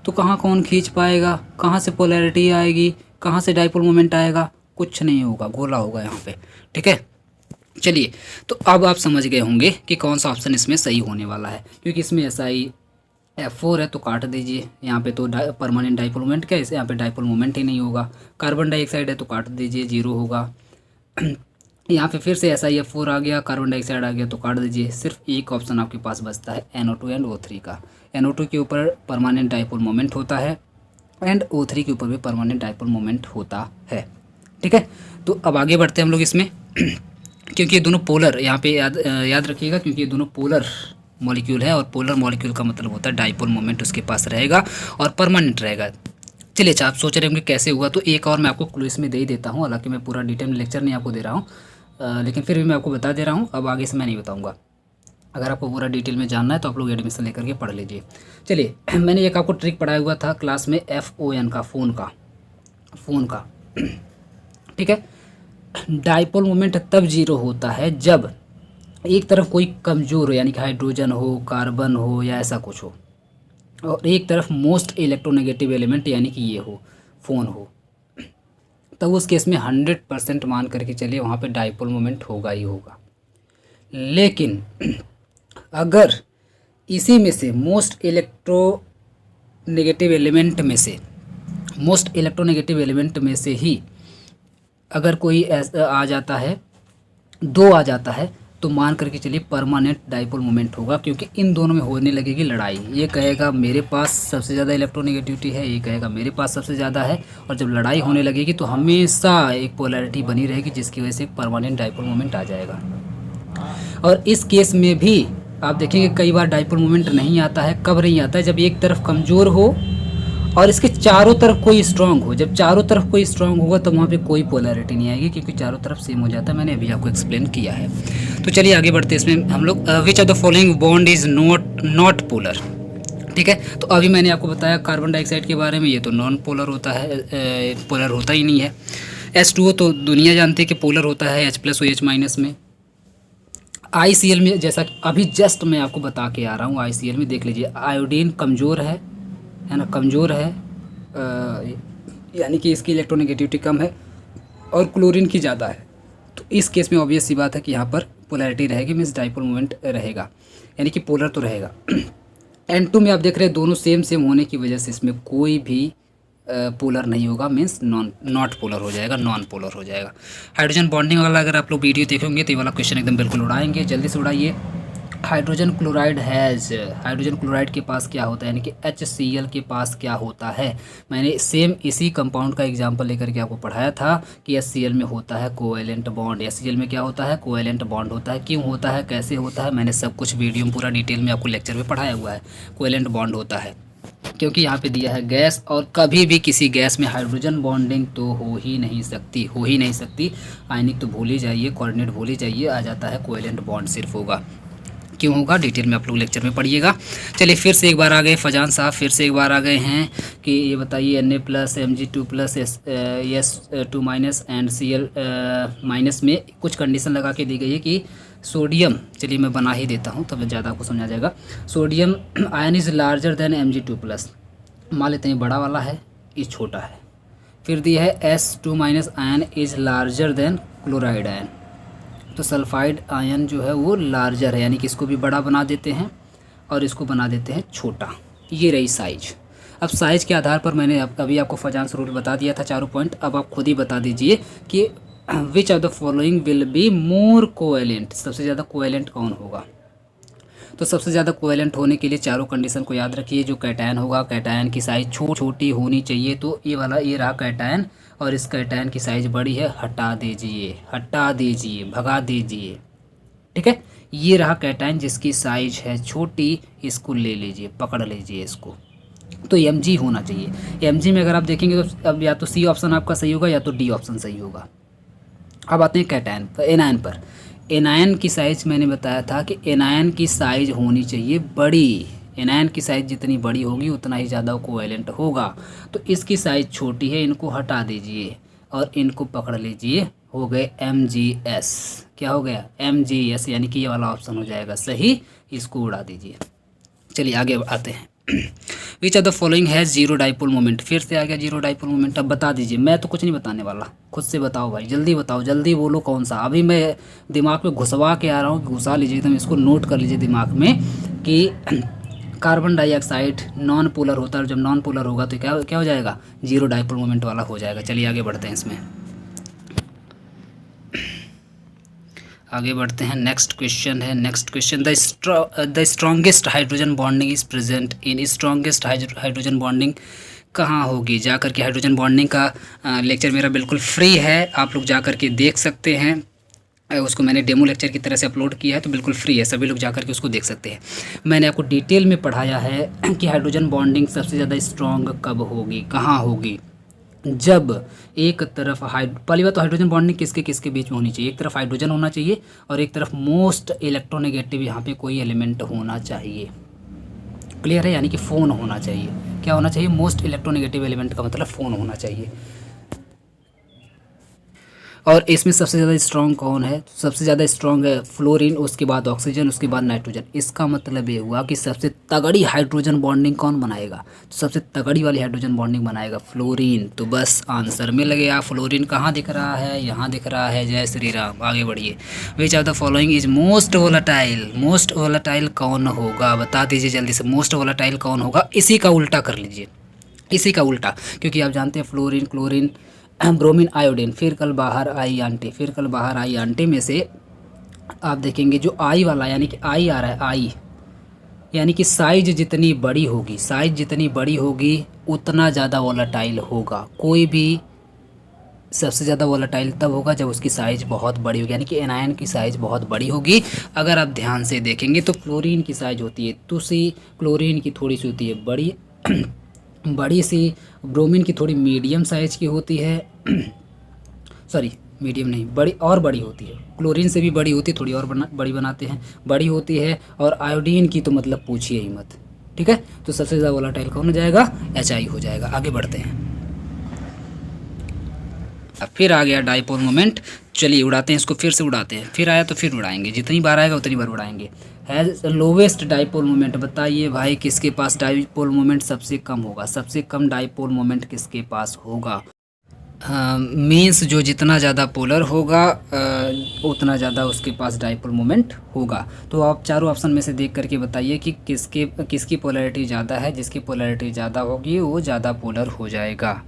S1: तो कहाँ कौन खींच पाएगा, कहाँ से पोलैरिटी आएगी, कहाँ से डाइपोल मोमेंट आएगा, कुछ नहीं होगा, गोला होगा यहाँ पे। ठीक है, चलिए तो अब आप समझ गए होंगे कि कौन सा ऑप्शन इसमें सही होने वाला है, क्योंकि इसमें SiF4 है तो काट दीजिए, यहाँ पे तो परमानेंट डाइपोल मोमेंट क्या है, इसे यहाँ पे डाइपोल मोमेंट ही नहीं होगा। कार्बन डाइऑक्साइड है तो काट दीजिए, जीरो होगा। यहाँ पे फिर से SiF4 आ गया, कार्बन डाइऑक्साइड आ गया तो काट दीजिए। सिर्फ एक ऑप्शन आपके पास बचता है NO2 एंड O3 का। NO2 के ऊपर परमानेंट डाइपोल मोमेंट होता है एंड O3 के ऊपर भी परमानेंट डाइपोल मोमेंट होता है। ठीक है, तो अब आगे बढ़ते हैं हम लोग इसमें क्योंकि ये दोनों पोलर, यहाँ पे याद रखिएगा, क्योंकि ये दोनों पोलर मॉलिक्यूल है और पोलर मॉलिक्यूल का मतलब होता है डाइपोल मोमेंट उसके पास रहेगा और परमानेंट रहेगा। चलिए अच्छा, आप सोच रहे होंगे कैसे हुआ, तो एक और मैं आपको क्लू इसमें दे ही देता हूँ। हालांकि मैं पूरा डिटेल में लेक्चर नहीं आपको दे रहा हूँ, लेकिन फिर भी मैं आपको बता दे रहा हूँ। अब आगे से मैं नहीं बताऊँगा, अगर आपको पूरा डिटेल में जानना है तो आप लोग एडमिशन लेकर के पढ़ लीजिए। चलिए मैंने एक आपको ट्रिक पढ़ाया हुआ था क्लास में, FON का, फ़ोन का। ठीक है, डाइपोल मोमेंट तब जीरो होता है जब एक तरफ कोई कमज़ोर हो, यानी कि हाइड्रोजन हो, कार्बन हो या ऐसा कुछ हो, और एक तरफ मोस्ट इलेक्ट्रोनेगेटिव एलिमेंट यानी कि ये हो, फ़ोन हो, तब उस केस में 100% मान करके चलिए वहाँ पे डाइपोल मोमेंट होगा ही होगा। लेकिन अगर इसी में से मोस्ट इलेक्ट्रोनेगेटिव एलिमेंट में से ही अगर कोई आ जाता है, दो आ जाता है, तो मान करके चलिए परमानेंट डाइपोल मोमेंट होगा, क्योंकि इन दोनों में होने लगेगी लड़ाई। ये कहेगा मेरे पास सबसे ज़्यादा इलेक्ट्रोनेगेटिविटी है, ये कहेगा मेरे पास सबसे ज़्यादा है, और जब लड़ाई होने लगेगी तो हमेशा एक पोलैरिटी बनी रहेगी जिसकी वजह से परमानेंट डाइपोल मोमेंट आ जाएगा। और इस केस में भी आप देखेंगे कई बार डाइपोल मोमेंट नहीं आता है। कब नहीं आता है? जब एक तरफ कमज़ोर हो और इसके चारों तरफ कोई स्ट्रांग हो। जब चारों तरफ कोई स्ट्रांग होगा तो वहाँ पे कोई पोलैरिटी नहीं आएगी, क्योंकि चारों तरफ सेम हो जाता है। मैंने अभी आपको एक्सप्लेन किया है। तो चलिए आगे बढ़ते हैं इसमें हम लोग। विच of the following bond is not polar. ठीक है, तो अभी मैंने आपको बताया कार्बन डाइऑक्साइड के बारे में, ये तो नॉन पोलर होता है, पोलर होता ही नहीं है। H2O तो दुनिया जानती है कि पोलर होता है H+OH- में। ICl में जैसा अभी जस्ट मैं आपको बता के आ रहा हूँ, ICl में देख लीजिए आयोडीन कमज़ोर है ना, कमज़ोर है, यानी कि इसकी इलेक्ट्रोनेगेटिविटी कम है, और क्लोरीन की ज़्यादा है। तो इस केस में ऑब्वियस सी बात है कि यहाँ पर पोलैरिटी रहेगी, मीन्स डाइपोल मोमेंट रहेगा, यानी कि पोलर तो रहेगा। N2 में आप देख रहे हैं दोनों सेम होने की वजह से इसमें कोई भी पोलर नहीं होगा, मीन्स नॉट पोलर हो जाएगा, नॉन पोलर हो जाएगा। हाइड्रोजन बॉन्डिंग वाला अगर आप लोग वीडियो देखेंगे तो ये वाला क्वेश्चन एकदम बिल्कुल उड़ाएंगे, जल्दी से उड़ाइए। Hydrogen chloride has, hydrogen chloride के पास क्या होता है, यानी कि HCl के पास क्या होता है। मैंने सेम इसी कंपाउंड का एग्जांपल लेकर के आपको पढ़ाया था कि HCl में होता है कोवेलेंट बॉन्ड। HCl में क्या होता है, कोवेलेंट बॉन्ड होता है। क्यों होता है, कैसे होता है, मैंने सब कुछ वीडियो में पूरा डिटेल में आपको लेक्चर में पढ़ाया हुआ है। कोवेलेंट बॉन्ड होता है क्योंकि यहाँ पे दिया है गैस, और कभी भी किसी गैस में हाइड्रोजन बॉन्डिंग तो हो ही नहीं सकती। आयनिक तो भूल ही जाइए, कोऑर्डिनेट भूल ही जाइए, आ जाता है कोवेलेंट बॉन्ड सिर्फ होगा। क्यों होगा, डिटेल में आप लोग लेक्चर में पढ़िएगा। चलिए फिर से एक बार आ गए फजान साहब, फिर से एक बार आ गए हैं कि ये बताइए Na+ Mg2+ S2- and Cl- में कुछ कंडीशन लगा के दी गई है कि सोडियम, चलिए मैं बना ही देता हूँ तब ज़्यादा आपको समझ आ जाएगा। Sodium ion is larger than Mg2+, मान लेते हैं बड़ा वाला है, ये छोटा है। फिर दिया है S2- ion is larger than chloride ion, तो सल्फाइड आयन जो है वो लार्जर है, यानी कि इसको भी बड़ा बना देते हैं और इसको बना देते हैं छोटा। ये रही साइज। अब साइज के आधार पर मैंने अभी आपको फजांस रूल बता दिया था, चारों पॉइंट। अब आप खुद ही बता दीजिए कि विच of the following will be more covalent, सबसे ज़्यादा कोवेलेंट कौन होगा। तो सबसे ज़्यादा कोवेलेंट होने के लिए चारों कंडीशन को याद रखिए। जो कैटायन होगा, कैटायन की साइज़ छोटी होनी चाहिए, तो ये वाला ये रहा कैटायन, और इस कैटायन की साइज़ बड़ी है, हटा दीजिए, भगा दीजिए, ठीक है। ये रहा कैटायन जिसकी साइज है छोटी, इसको ले लीजिए, पकड़ लीजिए इसको, तो Mg होना चाहिए। Mg में अगर आप देखेंगे तो अब या तो C ऑप्शन आपका सही होगा या तो D ऑप्शन सही होगा। अब आते हैं कैटायन पर, एनायन पर। एनायन की साइज़ मैंने बताया था कि एनायन की साइज़ होनी चाहिए बड़ी। एनायन की साइज़ जितनी बड़ी होगी उतना ही ज़्यादा कोवेलेंट होगा। तो इसकी साइज़ छोटी है, इनको हटा दीजिए और इनको पकड़ लीजिए, हो गए MgS। क्या हो गया, MgS, यानी कि ये वाला ऑप्शन हो जाएगा सही, इसको उड़ा दीजिए। चलिए आगे आते हैं। Which of the following has zero dipole moment, फिर से आ गया जीरो डाइपोल मोमेंट। अब बता दीजिए, मैं तो कुछ नहीं बताने वाला, खुद से बताओ भाई, जल्दी बताओ, जल्दी बोलो कौन सा। अभी मैं दिमाग में घुसवा के आ रहा हूँ, घुसा लीजिए एकदम, इसको नोट कर लीजिए दिमाग में कि कार्बन डाइऑक्साइड नॉन पोलर होता है, और जब नॉन पोलर होगा तो क्या हो जाएगा, जीरो डाइपोल मोमेंट वाला हो जाएगा। चलिए आगे बढ़ते हैं इसमें, आगे बढ़ते हैं। नेक्स्ट क्वेश्चन है, the strongest hydrogen bonding is present in, strongest hydrogen bonding कहाँ होगी। जाकर के हाइड्रोजन बॉन्डिंग का लेक्चर मेरा बिल्कुल फ्री है, आप लोग जाकर के देख सकते हैं। उसको मैंने डेमो लेक्चर की तरह से अपलोड किया है, तो बिल्कुल फ्री है, सभी लोग जाकर के उसको देख सकते हैं। मैंने आपको डिटेल में पढ़ाया है कि हाइड्रोजन बॉन्डिंग सबसे ज़्यादा स्ट्रॉन्ग कब होगी, कहाँ होगी। जब एक तरफ पहली बात तो हाइड्रोजन बॉन्डिंग किसके किसके बीच में होनी चाहिए, एक तरफ हाइड्रोजन होना चाहिए और एक तरफ मोस्ट इलेक्ट्रोनेगेटिव यहाँ पे कोई एलिमेंट होना चाहिए। क्लियर है, यानी कि फ़ोन होना चाहिए। क्या होना चाहिए, मोस्ट इलेक्ट्रोनेगेटिव एलिमेंट का मतलब फ़ोन होना चाहिए। और इसमें सबसे ज़्यादा स्ट्रॉन्ग कौन है, सबसे ज़्यादा स्ट्रॉन्ग है फ्लोरीन, उसके बाद ऑक्सीजन, उसके बाद नाइट्रोजन। इसका मतलब ये हुआ कि सबसे तगड़ी हाइड्रोजन बॉन्डिंग कौन बनाएगा, तो सबसे तगड़ी वाली हाइड्रोजन बॉन्डिंग बनाएगा फ्लोरीन। तो बस आंसर मिल गया, फ्लोरीन कहाँ दिख रहा है, यहाँ दिख रहा है। जय श्री राम, आगे बढ़िए। विच of the following is most volatile, most volatile कौन होगा, बता दीजिए जल्दी से, मोस्ट वोलेटाइल कौन होगा। इसी का उल्टा कर लीजिए, इसी का उल्टा, क्योंकि आप जानते हैं फ्लोरीन, क्लोरीन, ब्रोमीन, आयोडीन, फिर कल बाहर आई आंटी, फिर कल बाहर आई आंटी में से आप देखेंगे जो आई वाला, यानी कि आई आ रहा है, आई यानी कि साइज जितनी बड़ी होगी, साइज जितनी बड़ी होगी उतना ज़्यादा वोलेटाइल होगा। कोई भी सबसे ज़्यादा वोलेटाइल तब होगा जब उसकी साइज़ बहुत बड़ी होगी, यानी कि एनायन की साइज़ बहुत बड़ी होगी। अगर आप ध्यान से देखेंगे तो फ्लोरीन की साइज़ होती है तुसी, क्लोरीन की थोड़ी सी होती है बड़ी बड़ी सी, ब्रोमीन की थोड़ी मीडियम साइज़ की होती है सॉरी मीडियम नहीं, बड़ी और बड़ी होती है, क्लोरीन से भी बड़ी होती है, थोड़ी और बड़ी बनाते हैं, बड़ी होती है। और आयोडीन की तो मतलब पूछिए ही मत, ठीक है। तो सबसे ज़्यादा वोलेटाइल कौन हो जाएगा, HI हो जाएगा। आगे बढ़ते हैं, अब फिर आ गया डाइपोल मोमेंट। चलिए उड़ाते हैं इसको, फिर से उड़ाते हैं, फिर आया तो फिर उड़ाएंगे, जितनी बार आएगा उतनी बार उड़ाएंगे। हैज़ लोवेस्ट डाइपोल मोमेंट, बताइए भाई किसके पास डाइपोल मोमेंट सबसे कम होगा, सबसे कम डाइपोल मोमेंट किसके पास होगा। मीन्स जो जितना ज़्यादा पोलर होगा उतना ज़्यादा उसके पास डाइपोल मोमेंट होगा। तो आप चारों ऑप्शन में से देख करके बताइए कि किसकी पोलैरिटी ज़्यादा है। जिसकी पोलैरिटी ज़्यादा होगी वो ज़्यादा पोलर हो जाएगा।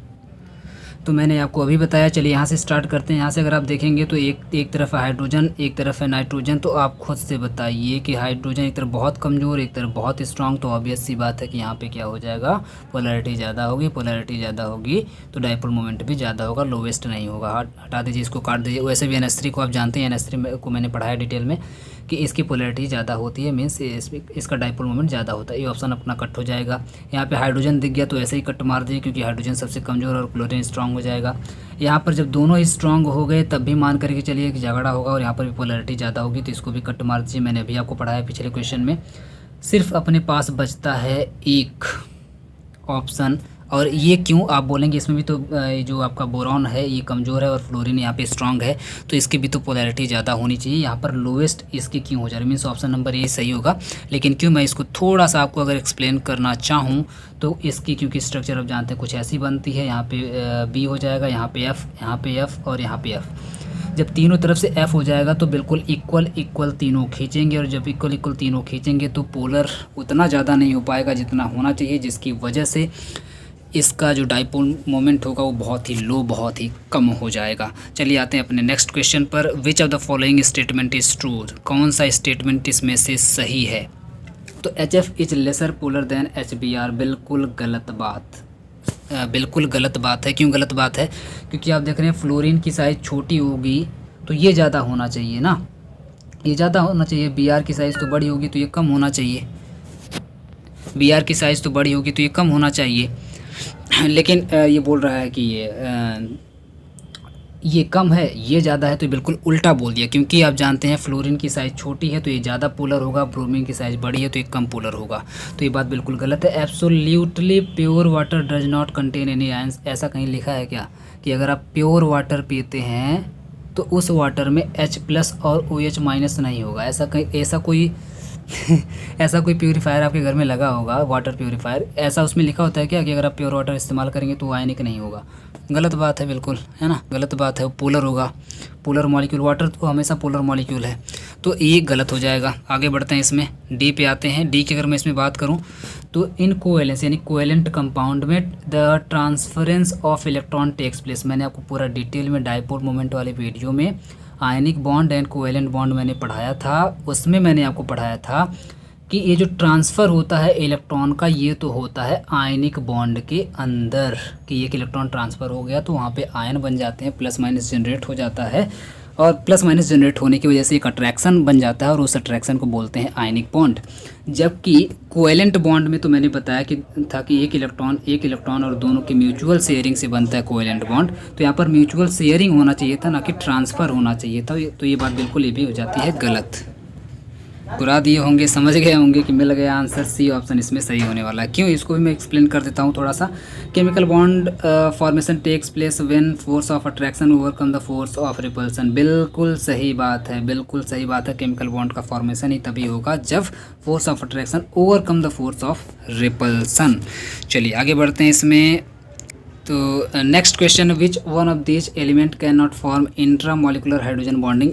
S1: तो मैंने आपको अभी बताया। चलिए यहाँ से स्टार्ट करते हैं। यहाँ से अगर आप देखेंगे तो एक तरफ है हाइड्रोजन, एक तरफ है नाइट्रोजन। तो आप खुद से बताइए कि हाइड्रोजन एक तरफ बहुत कमज़ोर, एक तरफ बहुत स्ट्रांग। तो ऑब्वियस सी बात है कि यहाँ पे क्या हो जाएगा, पोलैरिटी ज़्यादा होगी। पोलैरिटी ज़्यादा होगी तो डाइपोल मोमेंट भी ज़्यादा होगा, लोवेस्ट नहीं होगा। हटा दीजिए, इसको काट दीजिए। वैसे भी NH3 को आप जानते हैं, NH3 को मैंने पढ़ाया डिटेल में कि इसकी पोलैरिटी ज़्यादा होती है, मीन्स इसका डाइपोल मोमेंट ज़्यादा होता है। ये ऑप्शन अपना कट हो जाएगा। यहाँ पे हाइड्रोजन दिख गया तो ऐसे ही कट मार दीजिए, क्योंकि हाइड्रोजन सबसे कमज़ोर और क्लोरीन स्ट्रांग हो जाएगा। यहाँ पर जब दोनों ही स्ट्रांग हो गए तब भी मान करके चलिए कि झगड़ा होगा और यहाँ पर भी पोलैरिटी ज़्यादा होगी, तो इसको भी कट मार दीजिए। मैंने अभी आपको पढ़ाया पिछले क्वेश्चन में। सिर्फ अपने पास बचता है एक ऑप्शन, और ये क्यों आप बोलेंगे, इसमें भी तो जो आपका बोरॉन है ये कमज़ोर है और फ्लोरीन यहाँ पे स्ट्रांग है, तो इसकी भी तो पोलैरिटी ज़्यादा होनी चाहिए। यहाँ पर लोवेस्ट इसकी क्यों हो जा रही है, मीन्स ऑप्शन नंबर ए सही होगा। लेकिन क्यों मैं इसको थोड़ा सा आपको अगर एक्सप्लेन करना चाहूँ तो इसकी, क्योंकि स्ट्रक्चर आप जानते हैं कुछ ऐसी बनती है। यहाँ पे बी हो जाएगा, यहाँ पे एफ़, यहाँ पे एफ़ और यहाँ पे एफ़। जब तीनों तरफ से F हो जाएगा तो बिल्कुल इक्वल तीनों खींचेंगे, और जब इक्वल तीनों खींचेंगे तो पोलर उतना ज़्यादा नहीं हो पाएगा जितना होना चाहिए, जिसकी वजह से इसका जो डाइपोल मोमेंट होगा वो बहुत ही लो, बहुत ही कम हो जाएगा। चलिए आते हैं अपने नेक्स्ट क्वेश्चन पर। Which of the following statement is true, कौन सा स्टेटमेंट इसमें से सही है। तो HF is lesser polar than HBr, बिल्कुल गलत बात, बिल्कुल गलत बात है। क्यों गलत बात है, क्योंकि आप देख रहे हैं फ्लोरीन की साइज़ छोटी होगी तो ये ज़्यादा होना चाहिए ना, ये ज़्यादा होना चाहिए। Br की साइज़ तो बड़ी होगी तो ये कम होना चाहिए, Br की साइज़ तो बड़ी होगी तो ये कम होना चाहिए। लेकिन ये बोल रहा है कि ये कम है, ये ज़्यादा है, तो बिल्कुल उल्टा बोल दिया। क्योंकि आप जानते हैं फ्लोरीन की साइज़ छोटी है तो ये ज़्यादा पोलर होगा, ब्रोमीन की साइज़ बड़ी है तो ये कम पोलर होगा। तो ये बात बिल्कुल गलत है। Absolutely pure water does not contain any ions, ऐसा कहीं लिखा है क्या कि अगर आप प्योर वाटर पीते हैं तो उस वाटर में H+ और OH- नहीं होगा? ऐसा कोई प्योरीफायर आपके घर में लगा होगा, वाटर प्योरीफायर, ऐसा उसमें लिखा होता है क्या कि अगर आप प्योर वाटर इस्तेमाल करेंगे तो आयनिक नहीं होगा? गलत बात है बिल्कुल, है ना, गलत बात है। वो पोलर होगा, पोलर मॉलिक्यूल, वाटर तो हमेशा पोलर मॉलिक्यूल है, तो ये गलत हो जाएगा। आगे बढ़ते हैं, इसमें डी पे आते हैं। डी की अगर मैं इसमें बात करूँ तो इन कोवेलेंस यानी कोवेलेंट कंपाउंड में the transference of electron takes place. मैंने आपको पूरा डिटेल में डाइपोल मोमेंट वाले वीडियो में ionic bond and covalent bond मैंने पढ़ाया था। उसमें मैंने आपको पढ़ाया था कि ये जो ट्रांसफ़र होता है इलेक्ट्रॉन का, ये तो होता है आयनिक बॉन्ड के अंदर, कि एक इलेक्ट्रॉन ट्रांसफ़र हो गया तो वहाँ पे आयन बन जाते हैं, प्लस माइनस जनरेट हो जाता है, और प्लस माइनस जनरेट होने की वजह से एक अट्रैक्शन बन जाता है और उस अट्रैक्शन को बोलते हैं आयनिक बॉन्ड। जबकि कोवेलेंट बॉन्ड में तो मैंने बताया कि था कि एक इलेक्ट्रॉन और दोनों की म्यूचुअल शेयरिंग से बनता है कोवेलेंट बॉन्ड। तो यहाँ पर म्यूचुअल शेयरिंग होना चाहिए था, ना कि ट्रांसफ़र होना चाहिए था। तो ये बात बिल्कुल ये भी हो जाती है गलत। पूरा दिए होंगे, समझ गए होंगे कि मिल गया आंसर, सी ऑप्शन इसमें सही होने वाला है। क्यों, इसको भी मैं एक्सप्लेन कर देता हूँ थोड़ा सा। Chemical bond formation takes place when force of attraction overcome the force of repulsion, बिल्कुल सही बात है, बिल्कुल सही बात है। केमिकल बॉन्ड का फॉर्मेशन ही तभी होगा जब force of attraction overcome the force of repulsion. चलिए आगे बढ़ते हैं इसमें। तो next question, which one of this element can not form intra molecular hydrogen bonding.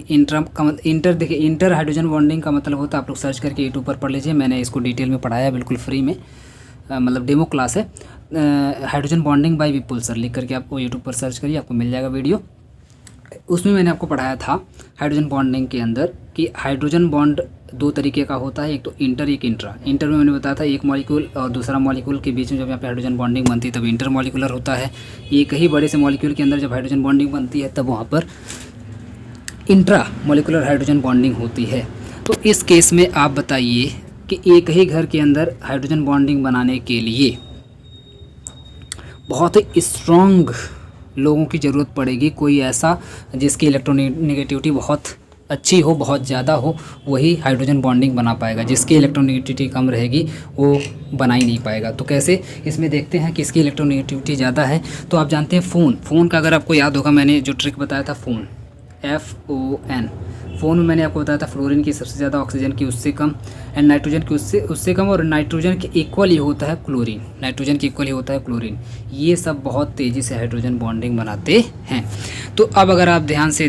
S1: देखिए इंटर हाइड्रोजन बॉन्डिंग का मतलब होता है, आप लोग सर्च करके यूट्यूब पर पढ़ लीजिए, मैंने इसको डिटेल में पढ़ाया बिल्कुल फ्री में, मतलब डेमो क्लास है। हाइड्रोजन बॉन्डिंग बाय विपुल सर लिख करके आपको यूट्यूब पर सर्च करिए, आपको मिल जाएगा वीडियो। उसमें मैंने आपको पढ़ाया था हाइड्रोजन बॉन्डिंग के अंदर कि हाइड्रोजन बॉन्ड दो तरीके का होता है, एक तो इंटर, एक इंट्रा। इंटर में मैंने बताया था एक मॉलिक्यूल और दूसरा मॉलिक्यूल के बीच में जब यहाँ पे हाइड्रोजन बॉन्डिंग बनती है तब इंटर मॉलिकुलर होता है। एक ही बड़े से मॉलिक्यूल के अंदर जब हाइड्रोजन बॉन्डिंग बनती है तब वहाँ पर इंट्रा मॉलिकुलर हाइड्रोजन बॉन्डिंग होती है। तो इस केस में आप बताइए कि एक ही घर के अंदर हाइड्रोजन बॉन्डिंग बनाने के लिए बहुत ही स्ट्रॉन्ग लोगों की ज़रूरत पड़ेगी, कोई ऐसा जिसकी इलेक्ट्रोनेगेटिविटी बहुत अच्छी हो, बहुत ज़्यादा हो, वही हाइड्रोजन बॉन्डिंग बना पाएगा। जिसकी इलेक्ट्रोनेगेटिविटी कम रहेगी वो बना ही नहीं पाएगा। तो कैसे, इसमें देखते हैं कि इसकी इलेक्ट्रोनेगेटिविटी ज़्यादा है। तो आप जानते हैं फ़ोन का अगर आपको याद होगा, मैंने जो ट्रिक बताया था फ़ोन, FON, फ़ोन में मैंने आपको बताया था फ्लोरीन की सबसे ज़्यादा, ऑक्सीजन की उससे कम, एंड नाइट्रोजन की उससे कम, और नाइट्रोजन के इक्वल ही होता है क्लोरीन, नाइट्रोजन के इक्वल ही होता है क्लोरीन। ये सब बहुत तेज़ी से हाइड्रोजन बॉन्डिंग बनाते हैं। तो अब अगर आप ध्यान से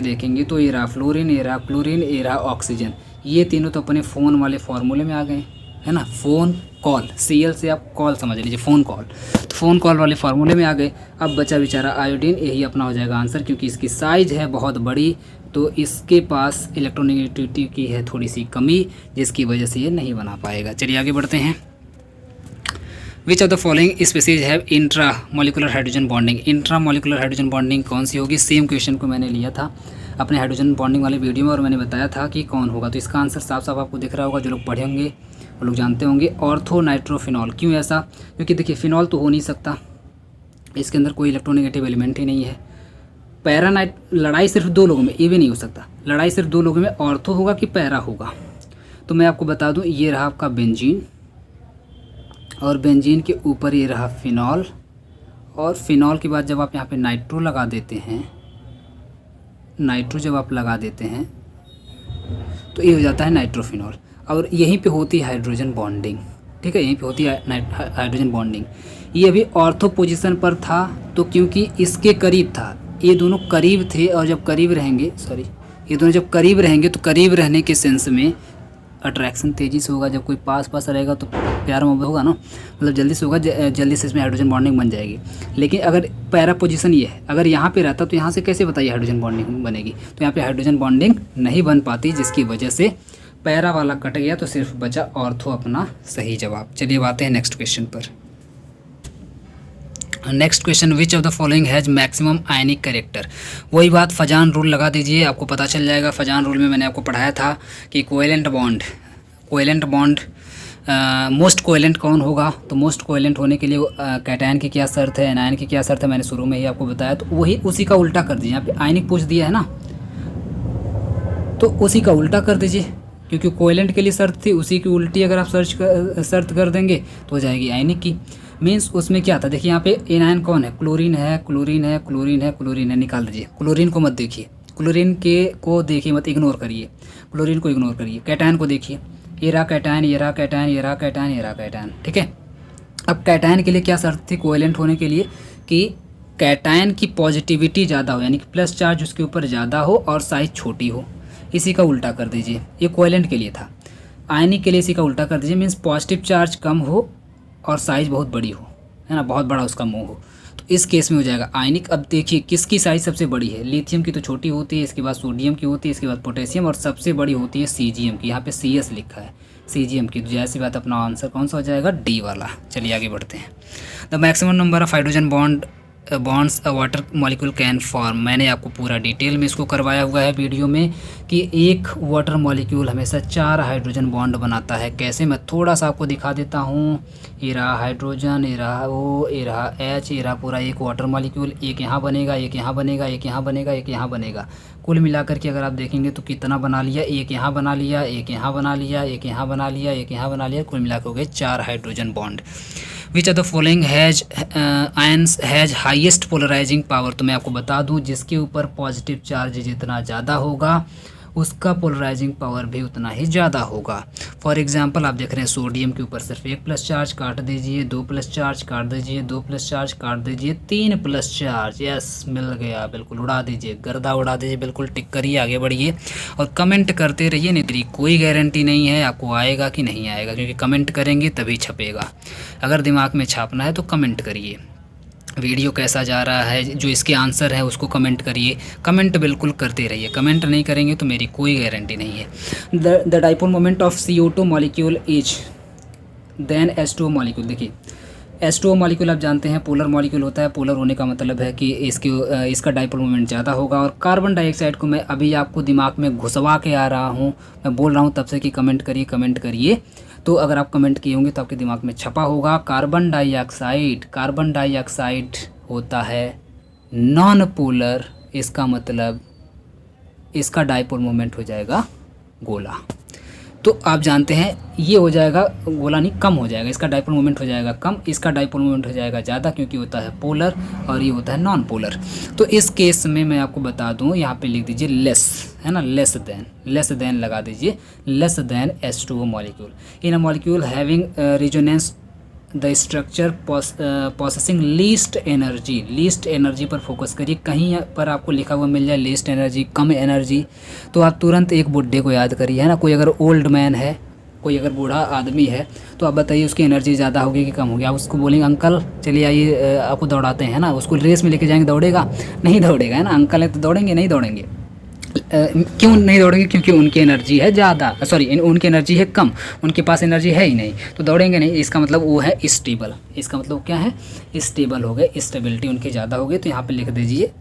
S1: देखेंगे तो ये रहा फ्लोरीन, ये रहा क्लोरीन, ये रहा ऑक्सीजन, ये तीनों तो अपने फ़ोन वाले फार्मूले में आ गए, है ना, फ़ोन कॉल, Cl से आप कॉल समझ लीजिए, फ़ोन कॉल। तो फ़ोन कॉल वाले फार्मूले में आ गए। अब बचा बेचारा आयोडीन, यही अपना हो जाएगा आंसर, क्योंकि इसकी साइज़ है बहुत बड़ी, तो इसके पास इलेक्ट्रोनेगेटिविटी की है थोड़ी सी कमी, जिसकी वजह से ये नहीं बना पाएगा। चलिए आगे बढ़ते हैं। Which of the following species have intra molecular hydrogen bonding. Intra molecular hydrogen bonding कौन सी होगी? सेम क्वेश्चन को मैंने लिया था अपने हाइड्रोजन बॉन्डिंग वाले वीडियो में और मैंने बताया था कि कौन होगा। तो इसका आंसर साफ साफ आपको दिख रहा होगा, जो लोग पढ़े होंगे वो लोग जानते होंगे, ऑर्थो नाइट्रोफिनॉल। क्यों ऐसा? क्योंकि देखिए फिनॉल तो हो नहीं सकता, इसके अंदर कोई इलेक्ट्रोनेगेटिव एलिमेंट ही नहीं है। पैरानाइट, लड़ाई सिर्फ दो लोगों में, ये भी नहीं हो सकता, लड़ाई सिर्फ दो लोगों में, ऑर्थो होगा कि पैरा होगा। तो मैं आपको बता दूं, ये रहा आपका बेंजीन, और बेंजीन के ऊपर ये रहा फिनॉल, और फिनॉल के बाद जब आप यहाँ पे नाइट्रो लगा देते हैं, नाइट्रो जब आप लगा देते हैं तो ये हो जाता है नाइट्रोफिनॉल, और यहीं पे होती है हाइड्रोजन बॉन्डिंग। ठीक है, यहीं पे होती है हाइड्रोजन बॉन्डिंग। ये अभी ऑर्थो पोजीशन पर था, तो क्योंकि इसके करीब था, ये दोनों करीब थे, और जब करीब रहेंगे, सॉरी, ये दोनों जब करीब रहेंगे तो करीब रहने के सेंस में अट्रैक्शन तेज़ी से होगा। जब कोई पास पास रहेगा तो प्यार मोहब्बत होगा ना, मतलब जल्दी से होगा, जल्दी से इसमें हाइड्रोजन बॉन्डिंग बन जाएगी। लेकिन अगर पैरा पोजीशन ये है, अगर यहाँ पे रहता तो यहाँ से कैसे बताइए हाइड्रोजन बॉन्डिंग बनेगी? तो यहाँ पे हाइड्रोजन बॉन्डिंग नहीं बन पाती, जिसकी वजह से पैरा वाला कट गया, तो सिर्फ बचा ऑर्थो अपना सही जवाब। चलिए अब आते हैं नेक्स्ट क्वेश्चन पर। Next question, which of the following has maximum ionic character. वही बात, फजान रूल लगा दीजिए, आपको पता चल जाएगा। फजान रूल में मैंने आपको पढ़ाया था कि कोवेलेंट बॉन्ड मोस्ट कोवेलेंट कौन होगा। तो मोस्ट कोवेलेंट होने के लिए कैटायन की क्या शर्त है, एनायन की क्या शर्त है, मैंने शुरू में ही आपको बताया। तो वही उसी का उल्टा कर दीजिए, यहाँ पे आयनिक पूछ दिया है ना, तो उसी का उल्टा कर दीजिए, क्योंकि कोवेलेंट के लिए शर्त थी, उसी की उल्टी अगर आप शर्त कर देंगे तो हो जाएगी आयनिक की। मीन्स उसमें क्या था, देखिए यहाँ पे एनायन कौन है, क्लोरीन है, क्लोरीन है, क्लोरीन है, क्लोरीन है, निकाल दीजिए। क्लोरीन को मत देखिए, क्लोरीन को देखिए मत, इग्नोर करिए, क्लोरीन को इग्नोर करिए। कैटायन को देखिए, ये रहा कैटायन, ये रहा कैटायन, ये रहा कैटायन, ये रहा कैटायन। ठीक है, अब कैटायन के लिए क्या शर्त थी कोवेलेंट होने के लिए, कि कैटायन की पॉजिटिविटी ज़्यादा हो, यानी कि प्लस चार्ज उसके ऊपर ज़्यादा हो और साइज़ छोटी हो। इसी का उल्टा कर दीजिए, ये कोवेलेंट के लिए था। आयनिक के लिए इसी का उल्टा कर दीजिए, मीन्स पॉजिटिव चार्ज कम हो और साइज़ बहुत बड़ी हो, है ना, बहुत बड़ा उसका मुंह हो, तो इस केस में हो जाएगा आयनिक। अब देखिए किसकी साइज़ सबसे बड़ी है, लिथियम की तो छोटी होती है, इसके बाद सोडियम की होती है, इसके बाद पोटेशियम, और सबसे बड़ी होती है सीजियम की। यहाँ पे CS लिखा है सीजियम की, तो जैसी बात अपना आंसर कौन सा हो जाएगा, D वाला। चलिए आगे बढ़ते हैं। The maximum number of hydrogen bonds a water molecule can form. मैंने आपको पूरा डिटेल में इसको करवाया हुआ है वीडियो में, कि एक वाटर मॉलिक्यूल हमेशा 4 हाइड्रोजन बॉन्ड बनाता है। कैसे, मैं थोड़ा सा आपको दिखा देता हूँ। ये रहा हाइड्रोजन, ये रहा O, ये रहा H, ये रहा पूरा एक वाटर मॉलिक्यूल। एक यहाँ बनेगा, एक यहाँ बनेगा, एक यहाँ बनेगा, एक यहाँ बनेगा। कुल मिलाकर के अगर आप देखेंगे तो कितना बना लिया, एक यहाँ बना लिया, एक यहाँ बना लिया, एक यहाँ बना लिया, एक यहाँ बना लिया, कुल मिलाकर हो गए 4 hydrogen bond. Which of the following ions has highest polarizing power. तो मैं आपको बता दूं, जिसके ऊपर पॉजिटिव चार्ज जितना ज़्यादा होगा उसका पोलराइजिंग पावर भी उतना ही ज़्यादा होगा। फॉर एग्जांपल आप देख रहे हैं सोडियम के ऊपर सिर्फ 1 प्लस चार्ज, काट दीजिए, 2 प्लस चार्ज काट दीजिए, 2 प्लस चार्ज काट दीजिए, 3 प्लस चार्ज, यस मिल गया, बिल्कुल उड़ा दीजिए, गर्दा उड़ा दीजिए, बिल्कुल टिक करिए, आगे बढ़िए और कमेंट करते रहिए। नहीं तेरी कोई गारंटी नहीं है आपको आएगा कि नहीं आएगा, क्योंकि कमेंट करेंगे तभी छपेगा। अगर दिमाग में छापना है तो कमेंट करिए। वीडियो कैसा जा रहा है, जो इसके आंसर है उसको कमेंट करिए, कमेंट बिल्कुल करते रहिए। कमेंट नहीं करेंगे तो मेरी कोई गारंटी नहीं है। The dipole moment of CO2 molecule is than H2O molecule. देखिए H2O मॉलिक्यूल आप जानते हैं पोलर मॉलिक्यूल होता है। पोलर होने का मतलब है कि इसका डाइपोल मोमेंट ज़्यादा होगा। और कार्बन डाइऑक्साइड को मैं अभी आपको दिमाग में घुसवा के आ रहा हूँ, मैं बोल रहा हूँ तब से कि कमेंट करिए, कमेंट करिए। तो अगर आप कमेंट किए होंगे तो आपके दिमाग में छपा होगा। कार्बन डाइऑक्साइड होता है नॉन पोलर, इसका मतलब इसका डाइपोल मोमेंट हो जाएगा गोला। तो आप जानते हैं ये हो जाएगा गोला, नहीं कम हो जाएगा, इसका डाइपोल मोमेंट हो जाएगा कम, इसका डाइपोल मोमेंट हो जाएगा ज़्यादा, क्योंकि होता है पोलर और ये होता है नॉन पोलर। तो इस केस में मैं आपको बता दूं, यहाँ पे लिख दीजिए लेस, है ना, लेस देन लगा दीजिए, less than H2O molecule. In a molecule having resonance the structure processing least energy पर फोकस करिए। कहीं पर आपको लिखा हुआ मिल जाए लीस्ट एनर्जी, कम एनर्जी, तो आप तुरंत एक बुड्ढे को याद करिए, है ना। कोई अगर ओल्ड मैन है कोई अगर बूढ़ा आदमी है तो आप बताइए उसकी एनर्जी ज़्यादा होगी कि कम होगी। आप उसको बोलेंगे अंकल चलिए आइए आपको दौड़ाते हैं ना, उसको रेस में लेके जाएंगे, दौड़ेगा नहीं? दौड़ेगा, है ना? अंकल है तो दौड़ेंगे नहीं? दौड़ेंगे। क्यों नहीं दौड़ेंगे? क्योंकि उनकी एनर्जी है ज़्यादा, सॉरी उनकी एनर्जी है कम, उनके पास एनर्जी है ही नहीं, तो दौड़ेंगे नहीं। इसका मतलब वो है स्टेबल। इसका मतलब क्या है? स्टेबल हो गए, स्टेबिलिटी उनकी ज़्यादा हो गई। तो यहाँ पे लिख दीजिए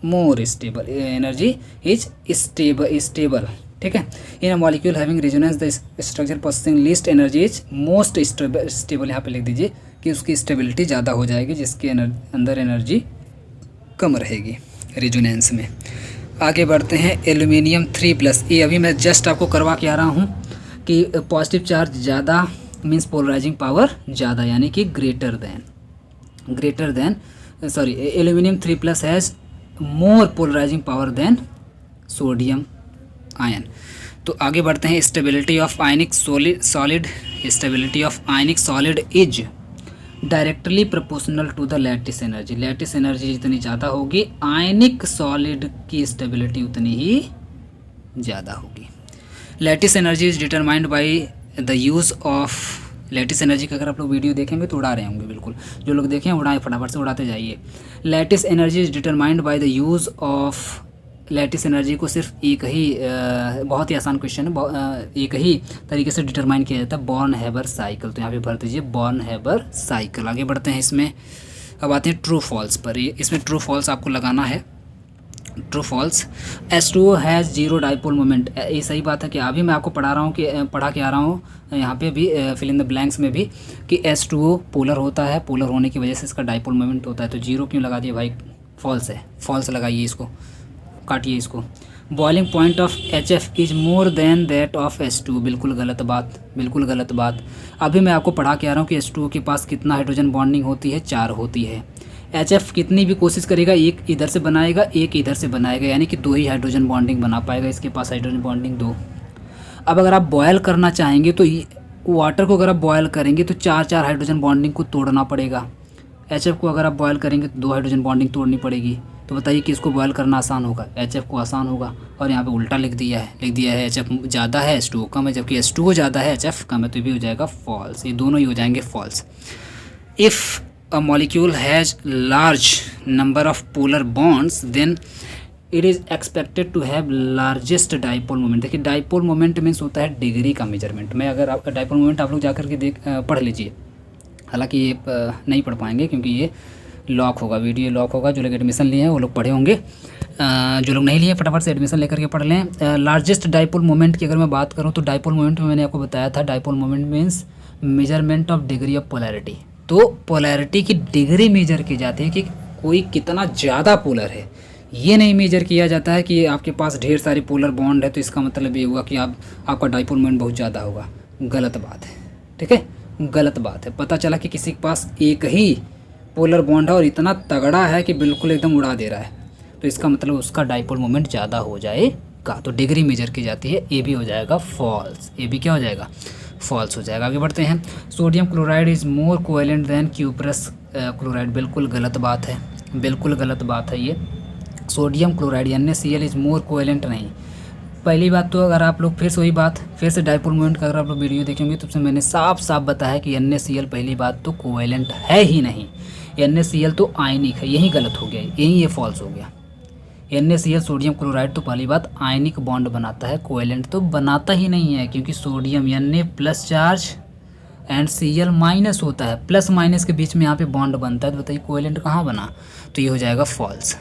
S1: more stable, energy is stable. ठीक है। In a molecule having resonance the structure possessing least energy is most stable. यहाँ पे लिख दीजिए कि उसकी स्टेबिलिटी ज़्यादा हो जाएगी, जिसके अंदर एनर्जी कम रहेगी रेजोनेंस में। आगे बढ़ते हैं एल्यूमिनियम 3+। ये अभी मैं जस्ट आपको करवा के आ रहा हूँ कि पॉजिटिव चार्ज ज़्यादा मीन्स पोलराइजिंग पावर ज़्यादा, यानी कि greater than sorry aluminium 3+ has more polarizing power than sodium ion. तो आगे बढ़ते हैं stability of ionic solid. Stability of ionic solid is directly proportional to the lattice energy. Lattice energy जितनी ज़्यादा होगी आयनिक सॉलिड की स्टेबिलिटी उतनी ही ज़्यादा होगी। Lattice energy is determined by the use of lattice energy का अगर आप लोग वीडियो देखेंगे तो उड़ा रहे होंगे, बिल्कुल जो लोग देखें उड़ाएं, फटाफट से उड़ाते जाइए। Lattice energy is determined by the use of lattice energy को सिर्फ एक ही बहुत ही आसान क्वेश्चन है, एक ही तरीके से डिटरमाइन किया जाता है, बॉर्न हैबर साइकिल। तो यहाँ पे भर दीजिए बॉर्न हैबर साइकिल। आगे बढ़ते हैं इसमें, अब आते हैं ट्रू फॉल्स पर। ये इसमें ट्रू फॉल्स आपको लगाना है। True false, H2O has zero dipole moment. ये सही बात है कि अभी मैं आपको पढ़ा के आ रहा हूँ यहाँ पे भी फिल इन द ब्लैंक्स में भी कि H2O पोलर होता है, पोलर होने की वजह से इसका डाइपोल मोमेंट होता है। तो जीरो क्यों लगा दिया भाई? फॉल्स है, फॉल्स लगाइए, इसको काटिए इसको। Boiling point of HF is more then that of H2O। बिल्कुल गलत बात, बिल्कुल गलत बात। अभी मैं आपको पढ़ा के आ रहा हूँ कि H2O के पास कितना हाइड्रोजन बॉन्डिंग होती है? 4 होती है। HF कितनी भी कोशिश करेगा, एक इधर से बनाएगा, एक इधर से बनाएगा, यानी कि 2 ही हाइड्रोजन बॉन्डिंग बना पाएगा। इसके पास हाइड्रोजन बॉन्डिंग 2। अब अगर आप बॉयल करना चाहेंगे तो वाटर को अगर आप बॉयल करेंगे तो 4 हाइड्रोजन बॉन्डिंग को तोड़ना पड़ेगा। HF को अगर आप बॉयल करेंगे तो 2 हाइड्रोजन बॉन्डिंग तोड़नी पड़ेगी। तो बताइए कि इसको बॉयल करना आसान होगा? HF को आसान होगा। और यहाँ पे उल्टा लिख दिया है HF ज़्यादा है H2O कम है, जबकि H2O ज़्यादा है HF कम है, तो ये भी हो जाएगा फॉल्स। ये दोनों ही हो जाएंगे false. If a molecule has large number of polar bonds then it is expected to have largest dipole moment. देखिए डाइपोल मोमेंट मीन्स होता है डिग्री का मेजरमेंट। मैं अगर आपका डाइपोल मोमेंट आप लोग जा करके पढ़ लीजिए, हालांकि ये नहीं पढ़ पाएंगे क्योंकि ये लॉक होगा, वीडियो लॉक होगा। जो लोग एडमिशन लिए हैं वो लोग पढ़े होंगे, जो लोग नहीं लिए फटाफट से एडमिशन लेकर के पढ़ लें। लार्जेस्ट डाइपोल मोमेंट की अगर मैं बात करूं तो डाइपोल मोमेंट में मैंने आपको बताया था, dipole moment means measurement of degree of polarity. तो पोलैरिटी की डिग्री मेजर की जाती है कि कोई कितना ज़्यादा पोलर है। ये नहीं मेजर किया जाता है कि आपके पास ढेर सारी पोलर बॉन्ड है तो इसका मतलब ये हुआ कि आपका डाइपोल मोमेंट बहुत ज़्यादा होगा। गलत बात है, ठीक है, गलत बात है। पता चला कि किसी के पास एक ही पोलर बॉन्ड है और इतना तगड़ा है कि बिल्कुल एकदम उड़ा दे रहा है, तो इसका मतलब उसका डाइपोल मोमेंट ज़्यादा हो जाएगा। तो डिग्री मेजर की जाती है, ये भी हो जाएगा फॉल्स। ये भी क्या हो जाएगा? फॉल्स हो जाएगा। आगे बढ़ते हैं। Sodium chloride is more covalent than cuprous chloride. बिल्कुल गलत बात है, बिल्कुल गलत बात है ये। Sodium chloride NaCl is more covalent नहीं। पहली बात तो अगर आप लोग फिर से डाइपोल मोमेंट का अगर आप लोग वीडियो देखेंगे तो उसमें मैंने साफ साफ बताया कि NaCl पहली बात तो कोवेलेंट है ही नहीं। NaCl तो आयनिक है, यही गलत हो गया, यही ये फॉल्स हो गया। NaCl सोडियम क्लोराइड तो पहली बात आयनिक बॉन्ड बनाता है, कोवेलेंट तो बनाता ही नहीं है, क्योंकि sodium Na plus charge and Cl minus होता है, प्लस माइनस के बीच में यहाँ पे बॉन्ड बनता है। तो बताइए कोवेलेंट कहाँ बना? तो ये हो जाएगा फॉल्स।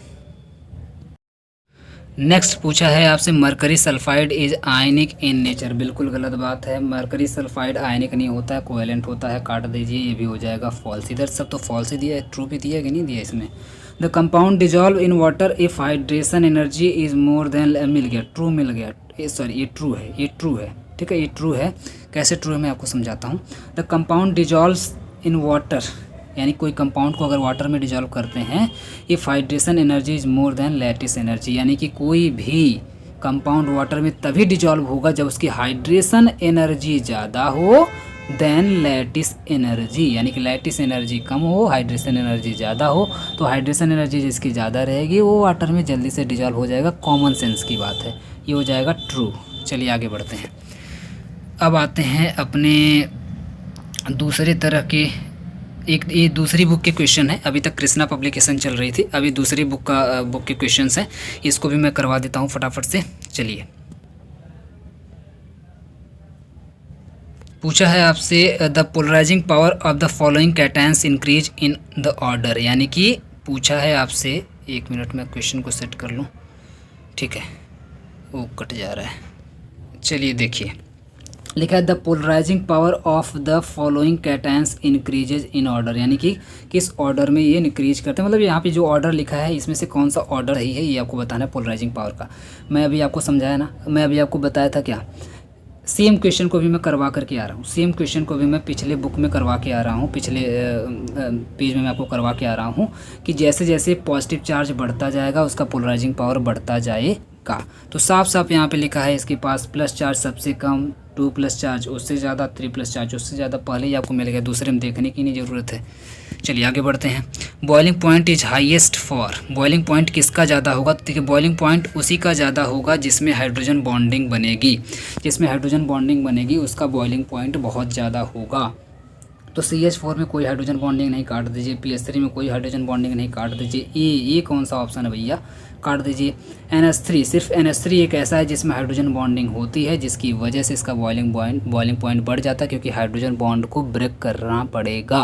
S1: नेक्स्ट पूछा है आपसे, mercury sulphide is ionic in nature. बिल्कुल गलत बात है, मरकरी सल्फाइड आयनिक नहीं होता है, कोवेलेंट होता है। काट दीजिए, ये भी हो जाएगा फॉल्स। इधर सब तो फॉल्स ही दिया है, ट्रू भी दिया है कि नहीं दिया इसमें? The compound dissolve in water if hydration energy is more than, मिल गया, ट्रू मिल गया। सॉरी ये ट्रू है, ये ट्रू है, ठीक है, ये ट्रू है। कैसे ट्रू है मैं आपको समझाता हूँ। The compound dissolves in water, यानी कोई कंपाउंड को अगर वाटर में डिजॉल्व करते हैं, if hydration energy is more then lattice energy, यानी कि कोई भी कंपाउंड वाटर में तभी डिजॉल्व होगा जब उसकी हाइड्रेशन एनर्जी ज़्यादा हो देन लैटिस एनर्जी, यानी कि लैटिस एनर्जी कम हो, हाइड्रेशन एनर्जी ज़्यादा हो। तो हाइड्रेशन एनर्जी जिसकी ज़्यादा रहेगी वो वाटर में जल्दी से डिजॉल्व हो जाएगा। कॉमन सेंस की बात है, ये हो जाएगा ट्रू। चलिए आगे बढ़ते हैं। अब आते हैं अपने दूसरे तरह के, एक ये दूसरी बुक के क्वेश्चन है। अभी तक कृष्णा पब्लिकेशन चल रही थी, अभी दूसरी बुक के क्वेश्चंस हैं, इसको भी मैं करवा देता हूँ फटाफट से। चलिए, पूछा है आपसे the polarising power of the following cations increase in the order, यानी कि पूछा है आपसे, 1 मिनट में क्वेश्चन को सेट कर लूँ, ठीक है, वो कट जा रहा है। चलिए देखिए, लिखा है the polarising power of the following cations increases in order, यानी कि किस ऑर्डर में ये इंक्रीज करते हैं, मतलब यहाँ पे जो ऑर्डर लिखा है इसमें से कौन सा ऑर्डर है ये आपको बताना है पोलराइजिंग पावर का। मैं अभी आपको समझाया ना, मैं अभी आपको बताया था क्या, सेम क्वेश्चन को भी मैं करवा करके आ रहा हूँ, सेम क्वेश्चन को भी मैं पिछले बुक में करवा के आ रहा हूँ, पिछले पेज में मैं आपको करवा के आ रहा हूँ कि जैसे जैसे पॉजिटिव चार्ज बढ़ता जाएगा उसका पोलराइजिंग पावर बढ़ता जाएगा। तो साफ साफ यहाँ पे लिखा है इसके पास प्लस चार्ज सबसे कम, 2 प्लस चार्ज उससे ज़्यादा, 3 प्लस चार्ज उससे ज़्यादा, पहले ही आपको मिल गया, दूसरे में देखने की नहीं ज़रूरत है। चलिए आगे बढ़ते हैं। Boiling point is highest for, boiling point किसका ज़्यादा होगा, तो देखिए बॉइलिंग पॉइंट उसी का ज़्यादा होगा जिसमें हाइड्रोजन बॉन्डिंग बनेगी, जिसमें हाइड्रोजन बॉन्डिंग बनेगी उसका बॉइलिंग पॉइंट बहुत ज़्यादा होगा। तो CH4 में कोई हाइड्रोजन बॉन्डिंग नहीं, काट दीजिए। PS3 में कोई हाइड्रोजन बॉन्डिंग नहीं, काट दीजिए। ये कौन सा ऑप्शन है भैया, काट दीजिए। NH3, सिर्फ NH3 एक ऐसा है जिसमें हाइड्रोजन बॉन्डिंग होती है, जिसकी वजह से इसका बॉइलिंग पॉइंट बढ़ जाता है, क्योंकि हाइड्रोजन बॉन्ड को ब्रेक करना पड़ेगा,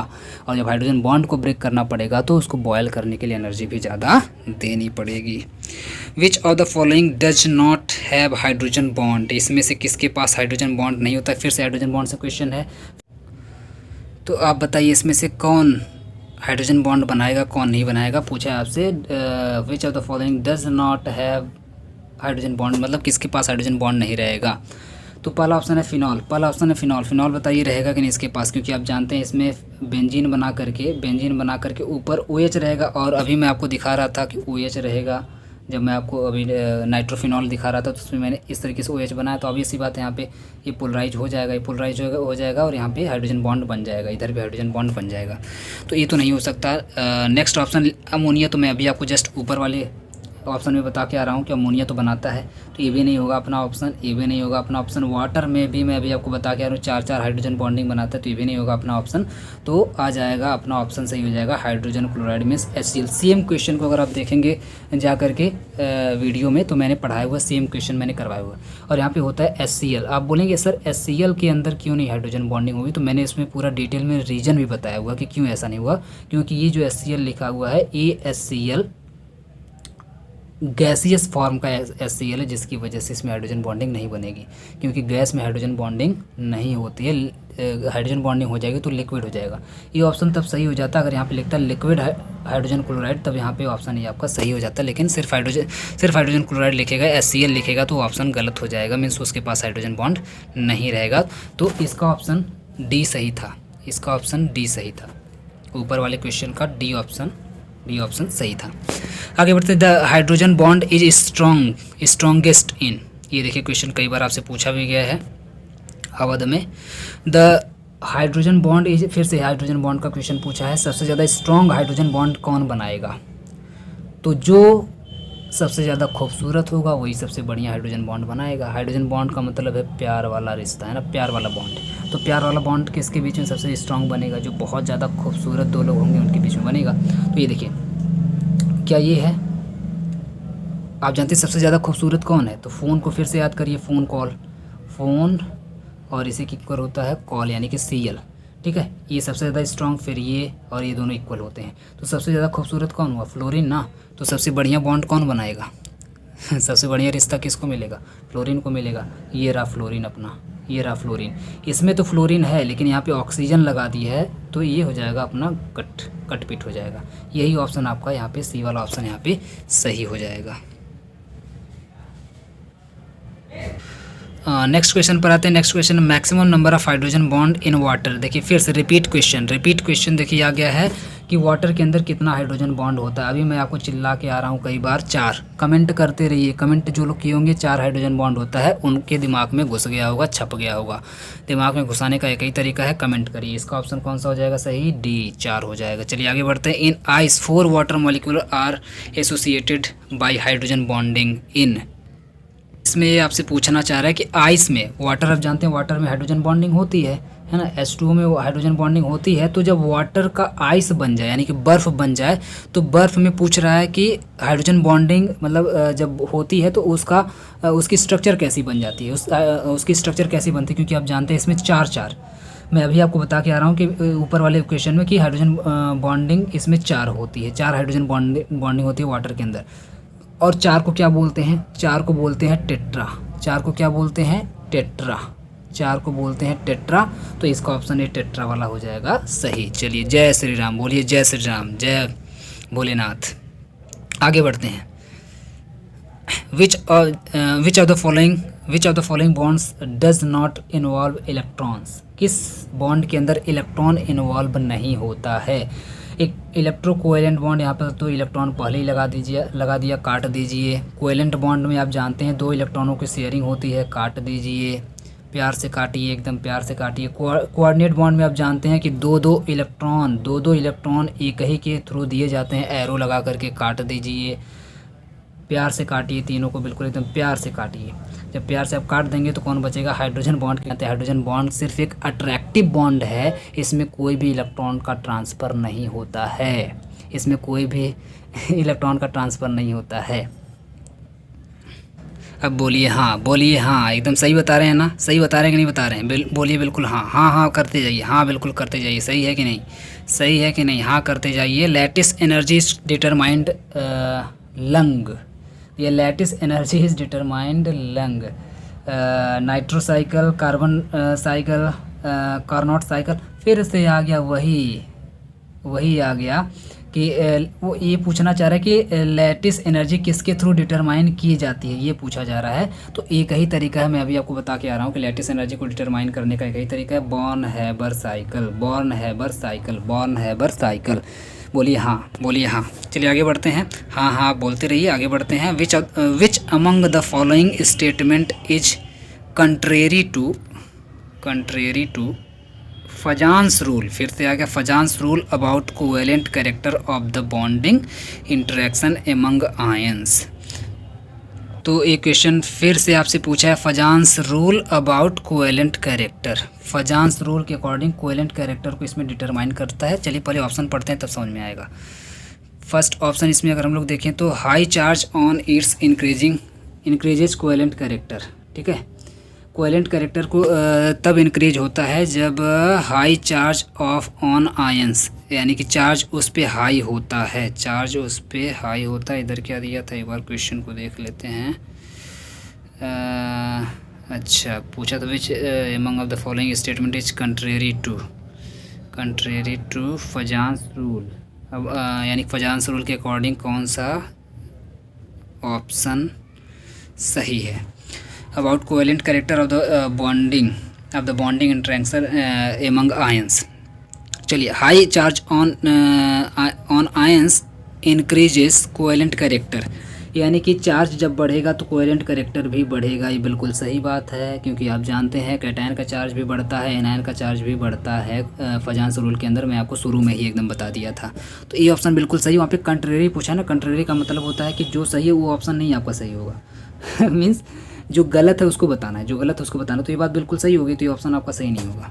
S1: और जब हाइड्रोजन बॉन्ड को ब्रेक करना पड़ेगा तो उसको बॉयल करने के लिए एनर्जी भी ज़्यादा देनी पड़ेगी। विच of the following does not have hydrogen bond, इसमें से किसके पास हाइड्रोजन बॉन्ड नहीं होता, फिर से हाइड्रोजन बॉन्ड से क्वेश्चन है, तो आप बताइए इसमें से कौन हाइड्रोजन बॉन्ड बनाएगा, कौन नहीं बनाएगा। पूछा है आपसे विच of the following does not have hydrogen bond, मतलब किसके पास हाइड्रोजन बॉन्ड नहीं रहेगा। तो पहला ऑप्शन है फिनॉल, पहला ऑप्शन है फिनॉल। फिनॉल बताइए रहेगा कि नहीं इसके पास, क्योंकि आप जानते हैं इसमें बेंजीन बना करके ऊपर OH रहेगा, और अभी मैं आपको दिखा रहा था कि OH रहेगा, जब मैं आपको अभी नाइट्रोफिनॉल दिखा रहा था तो उसमें मैंने इस तरीके से OH बनाया, तो ऑब्वियस सी बात है यहाँ पे ये पोलराइज हो जाएगा, ये पोलराइज हो जाएगा और यहाँ पे हाइड्रोजन बॉन्ड बन जाएगा, इधर भी हाइड्रोजन बॉन्ड बन जाएगा, तो ये तो नहीं हो सकता। नेक्स्ट ऑप्शन अमोनिया, तो मैं अभी आपको जस्ट ऊपर वाले ऑप्शन में बता के आ रहा हूँ कि अमोनिया तो बनाता है, तो ये भी नहीं होगा अपना ऑप्शन, ये भी नहीं होगा अपना ऑप्शन। वाटर में भी मैं अभी आपको बता के आ रहा हूँ 4 हाइड्रोजन बॉन्डिंग बनाता है, तो ये भी नहीं होगा अपना ऑप्शन। तो आ जाएगा अपना ऑप्शन सही हो जाएगा hydrogen chloride means HCl। Same question को अगर आप देखेंगे जा करके वीडियो में, तो मैंने पढ़ाया हुआ सेम क्वेश्चन मैंने करवाया हुआ, और यहाँ पे होता है HCl। आप बोलेंगे सर HCl के अंदर क्यों नहीं हाइड्रोजन बॉन्डिंग होगी, तो मैंने इसमें पूरा डिटेल में रीज़न भी बताया हुआ कि क्यों ऐसा नहीं हुआ, क्योंकि ये जो HCl लिखा हुआ है ये HCl गैसियस फॉर्म का HCl है, जिसकी वजह से इसमें हाइड्रोजन बॉन्डिंग नहीं बनेगी, क्योंकि गैस में हाइड्रोजन बॉन्डिंग नहीं होती है। हाइड्रोजन बॉन्डिंग हो जाएगी तो लिक्विड हो जाएगा। ये ऑप्शन तब सही हो जाता अगर यहाँ पे लिखता लिक्विड हाइड्रोजन क्लोराइड, तब यहाँ पे ऑप्शन ये आपका सही हो जाता, लेकिन सिर्फ हाइड्रोजन क्लोराइड लिखेगा, HCl लिखेगा तो ऑप्शन गलत हो जाएगा, मीन्स उसके पास हाइड्रोजन बॉन्ड नहीं रहेगा। तो इसका ऑप्शन डी सही था, इसका ऑप्शन डी सही था, ऊपर वाले क्वेश्चन का डी ऑप्शन सही था। आगे बढ़ते, the hydrogen bond is strongest in, ये देखिए क्वेश्चन कई बार आपसे पूछा भी गया है अवध में। द हाइड्रोजन बॉन्ड इज, फिर से हाइड्रोजन बॉन्ड का क्वेश्चन पूछा है, सबसे ज़्यादा स्ट्रॉन्ग हाइड्रोजन बॉन्ड कौन बनाएगा, तो जो सबसे ज़्यादा खूबसूरत होगा वही सबसे बढ़िया हाइड्रोजन बॉन्ड बनाएगा। हाइड्रोजन बॉन्ड का मतलब है प्यार वाला रिश्ता, है ना, प्यार वाला बॉन्ड। तो प्यार वाला बॉन्ड किसके बीच में सबसे स्ट्रांग बनेगा, जो बहुत ज़्यादा खूबसूरत दो लोग होंगे उनके बीच में बनेगा। तो ये देखिए क्या ये है, आप जानते हैं सबसे ज़्यादा खूबसूरत कौन है, तो फ़ोन को फिर से याद करिए, फ़ोन कॉल, फ़ोन और इसी की इक्वल होता है कॉल, यानी कि Cl, ठीक है, ये सबसे ज़्यादा स्ट्रॉन्ग, फिर ये और ये दोनों इक्वल होते हैं। तो सबसे ज़्यादा खूबसूरत कौन हुआ, फ्लोरीन ना। तो सबसे बढ़िया बॉन्ड कौन बनाएगा सबसे बढ़िया रिश्ता किसको मिलेगा, फ्लोरीन को मिलेगा। ये रहा फ्लोरीन अपना, ये रहा फ्लोरीन, इसमें तो फ्लोरीन है लेकिन यहाँ पे ऑक्सीजन लगा दी है, तो ये हो जाएगा अपना कट पिट हो जाएगा। यही ऑप्शन आपका यहाँ पे सी वाला ऑप्शन यहाँ पे सही हो जाएगा। नेक्स्ट क्वेश्चन पर आते हैं। Next question, maximum number of hydrogen bond in water. देखिए फिर से रिपीट क्वेश्चन देखिए आ गया है कि वाटर के अंदर कितना हाइड्रोजन बॉन्ड होता है। अभी मैं आपको चिल्ला के आ रहा हूँ कई बार, 4 कमेंट करते रहिए, कमेंट जो लोग किए होंगे 4 हाइड्रोजन बॉन्ड होता है, उनके दिमाग में घुस गया होगा, छप गया होगा। दिमाग में घुसाने का एक ही तरीका है, कमेंट करिए। इसका ऑप्शन कौन सा हो जाएगा सही, डी 4 हो जाएगा। चलिए आगे बढ़ते हैं। In ice 4 water molecule are associated by hydrogen bonding in इसमें ये आपसे पूछना चाह रहा है कि आइस में, वाटर आप जानते हैं वाटर में हाइड्रोजन बॉन्डिंग होती है ना, H2O में वो हाइड्रोजन बॉन्डिंग होती है। तो जब वाटर का आइस बन जाए यानी कि बर्फ़ बन जाए, तो बर्फ़ में पूछ रहा है कि हाइड्रोजन बॉन्डिंग मतलब जब होती है तो उसकी स्ट्रक्चर कैसी बन जाती है, उसकी स्ट्रक्चर कैसी बनती है, क्योंकि आप जानते हैं इसमें चार मैं अभी आपको बता के आ रहा हूँ कि ऊपर वाले इक्वेशन में कि हाइड्रोजन बॉन्डिंग इसमें 4 होती है, 4 हाइड्रोजन बॉन्डिंग होती है वाटर के अंदर। और 4 को क्या बोलते हैं, 4 को बोलते हैं टेट्रा। 4 को क्या बोलते हैं, टेट्रा। 4 को बोलते हैं टेट्रा। तो इसका ऑप्शन ए टेट्रा वाला हो जाएगा सही। चलिए, जय श्री राम बोलिए, जय श्री राम, जय भोलेनाथ। आगे बढ़ते हैं। Which of the following bonds does not involve electrons. किस बॉन्ड के अंदर इलेक्ट्रॉन इन्वॉल्व नहीं होता है। एक इलेक्ट्रो कोवेलेंट बॉन्ड, यहाँ पर तो इलेक्ट्रॉन पहले ही लगा दिया, काट दीजिए। कोवेलेंट बॉन्ड में आप जानते हैं 2 इलेक्ट्रॉनों की शेयरिंग होती है, काट दीजिए, प्यार से काटिए, एकदम प्यार से काटिए। कोऑर्डिनेट बॉन्ड में आप जानते हैं कि दो इलेक्ट्रॉन एक ही के थ्रू दिए जाते हैं, एरो लगा करके काट दीजिए, प्यार से काटिए, तीनों को बिल्कुल एकदम प्यार से काटिए। जब प्यार से आप काट देंगे तो कौन बचेगा, हाइड्रोजन बॉन्ड कहते हैं। हाइड्रोजन बॉन्ड सिर्फ एक अट्रैक्टिव बॉन्ड है, इसमें कोई भी इलेक्ट्रॉन का ट्रांसफ़र नहीं होता है, इसमें कोई भी इलेक्ट्रॉन का ट्रांसफ़र नहीं होता है। अब बोलिए हाँ, एकदम सही बता रहे हैं ना, सही बता रहे हैं कि नहीं बता रहे हैं, बोलिए बिल्कुल हाँ करते जाइए, हाँ बिल्कुल करते जाइए। सही है कि नहीं, सही है कि नहीं, हाँ करते जाइए। Lattice energy is determined long, ये lattice energy is determined long. Nitro cycle, carbon cycle, Carnot cycle, फिर से आ गया वही आ गया कि वो ये पूछना चाह रहा है कि लैटिस एनर्जी किसके थ्रू डिटरमाइन की जाती है, ये पूछा जा रहा है। तो एक ही तरीका है, मैं अभी आपको बता के आ रहा हूँ कि लैटिस एनर्जी को डिटरमाइन करने का एक ही तरीका है, बॉर्न हैबर साइकिल। बोलिए हाँ। चलिए आगे बढ़ते हैं। हाँ बोलते रहिए, आगे बढ़ते हैं। Which among the following statement is contrary to Fajans rule. फिर से आ गया Fajans rule about covalent character of the bonding interaction among ions. तो एक क्वेश्चन फिर से आपसे पूछा है, Fajans rule about covalent character. Fajans rule के अकॉर्डिंग कोवेलेंट कैरेक्टर को इसमें डिटरमाइन करता है। चलिए पहले ऑप्शन पढ़ते हैं तब समझ में आएगा। फर्स्ट ऑप्शन इसमें अगर हम लोग देखें तो high charge on it's increases covalent character. ठीक है, कोवेलेंट कैरेक्टर को तब इंक्रीज होता है जब high charge of on ions, यानी कि चार्ज उस पे हाई होता है, इधर क्या दिया था एक बार क्वेश्चन को देख लेते हैं। अच्छा पूछा था which among of the following statement is contrary to Fajans rule. अब यानी फजान्स रूल के अकॉर्डिंग कौन सा ऑप्शन सही है। About covalent character of the bonding interaction among ions. चलिए, high charge on ions increases covalent character, यानी कि चार्ज जब बढ़ेगा तो कोवेलेंट कैरेक्टर भी बढ़ेगा। ये बिल्कुल सही बात है, क्योंकि आप जानते हैं कैटायन का चार्ज भी बढ़ता है, एनायन का चार्ज भी बढ़ता है। फजान्स रूल के अंदर मैं आपको शुरू में ही एकदम बता दिया था। तो ये ऑप्शन बिल्कुल सही। वहाँ पे कंट्रेरी पूछा ना, कंट्रेरी का मतलब होता है कि जो सही है वो ऑप्शन नहीं आपका सही होगा मीन्स जो गलत है उसको बताना है, तो ये बात बिल्कुल सही होगी, तो ये ऑप्शन आपका सही नहीं होगा।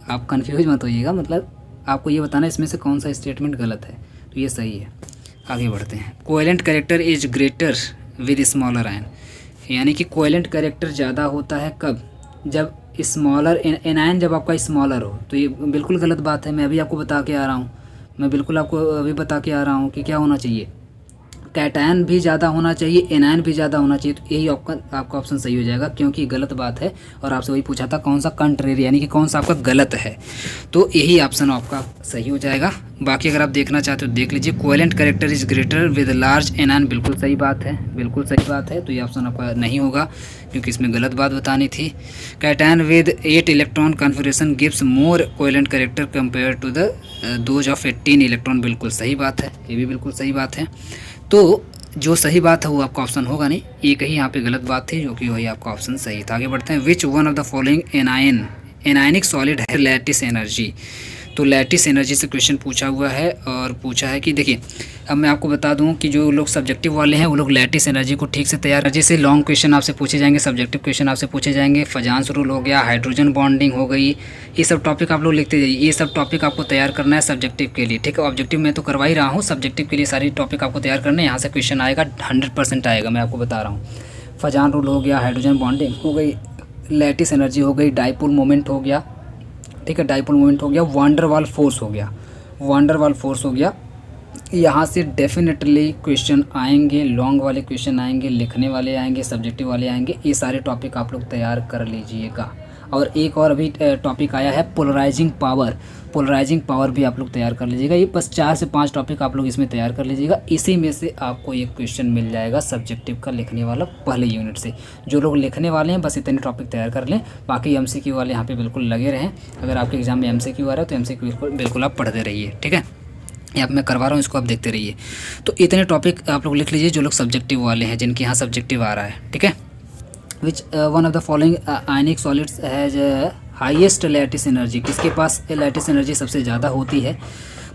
S1: आप कन्फ्यूज मत होइएगा, मतलब आपको ये बताना है इसमें से कौन सा स्टेटमेंट गलत है, तो ये सही है। आगे बढ़ते हैं। Covalent character is greater with smaller ion, यानी कि कोवेलेंट कैरेक्टर ज़्यादा होता है कब, जब स्मॉलर एनायन जब आपका स्मॉलर हो। तो ये बिल्कुल गलत बात है, मैं अभी आपको बता के आ रहा हूँ कि क्या होना चाहिए, कैटायन भी ज़्यादा होना चाहिए, एनायन भी ज़्यादा होना चाहिए। तो यही आपका ऑप्शन सही हो जाएगा, क्योंकि गलत बात है। और आपसे वही पूछा था कौन सा कंट्रेरी, यानी कि कौन सा आपका गलत है, तो यही ऑप्शन आपका सही हो जाएगा। बाकी अगर आप देखना चाहते हो देख लीजिए। Covalent character is greater with large anion, बिल्कुल सही बात है, तो ये ऑप्शन आपका नहीं होगा, क्योंकि इसमें गलत बात बतानी थी। Cation with 8 electron configuration gives more covalent character compare to the those of 18 electron, बिल्कुल सही बात है, ये भी बिल्कुल सही बात है। तो जो सही बात है वो आपका ऑप्शन होगा नहीं, एक ही यहाँ पे गलत बात थी, जो कि वही आपका ऑप्शन सही था। आगे बढ़ते हैं। विच one of the following anionic solid है लैटिस एनर्जी। तो लैटिस एनर्जी से क्वेश्चन पूछा हुआ है और पूछा है कि देखिए, अब मैं आपको बता दूं कि जो लोग सब्जेक्टिव वाले हैं वो लोग लैटिस एनर्जी को ठीक से तैयार, जैसे लॉन्ग क्वेश्चन आपसे पूछे जाएंगे, सब्जेक्टिव क्वेश्चन आपसे पूछे जाएंगे, फजांस रूल हो गया, हाइड्रोजन बॉन्डिंग हो गई, ये सब टॉपिक आप लोग लिखते जाइए। ये सब टॉपिक आपको तैयार करना है सब्जेक्टिव के लिए, ठीक है। ऑब्जेक्टिव में तो करवा ही रहा हूँ, सब्जेक्टिव के लिए सारी टॉपिक आपको तैयार करना है। यहाँ से क्वेश्चन आएगा 100% आएगा, मैं आपको बता रहा हूँ। फजान रूल हो गया, हाइड्रोजन बॉन्डिंग हो गई, लैटिस एनर्जी हो गई, डाइपोल मोमेंट हो गया, ठीक है, डाइपोल मोमेंट हो गया, वांडरवाल फोर्स हो गया, वांडरवाल फोर्स हो गया। यहाँ से डेफिनेटली क्वेश्चन आएंगे, लॉन्ग वाले क्वेश्चन आएंगे, लिखने वाले आएंगे, सब्जेक्टिव वाले आएंगे। ये सारे टॉपिक आप लोग तैयार कर लीजिएगा। और एक और अभी टॉपिक आया है पोलराइजिंग पावर, पोलराइजिंग पावर भी आप लोग तैयार कर लीजिएगा। ये बस 4 से 5 टॉपिक आप लोग इसमें तैयार कर लीजिएगा। इसी में से आपको एक क्वेश्चन मिल जाएगा सब्जेक्टिव का लिखने वाला पहले यूनिट से। जो लोग लिखने वाले हैं बस इतने टॉपिक तैयार कर लें, बाकी MCQ वाले यहाँ पे बिल्कुल लगे रहें। अगर आपके एग्जाम में MCQ आ रहा है तो MCQ बिल्कुल आप पढ़ते रहिए, ठीक है। यहाँ मैं करवा रहा हूँ, इसको आप देखते रहिए। तो इतने टॉपिक आप लोग लिख लीजिए जो लोग सब्जेक्टिव वाले हैं, जिनके यहाँ सब्जेक्टिव आ रहा है, ठीक है। विच one of the following ionic solids has highest lattice energy, किसके पास लैटिस एनर्जी सबसे ज़्यादा होती है।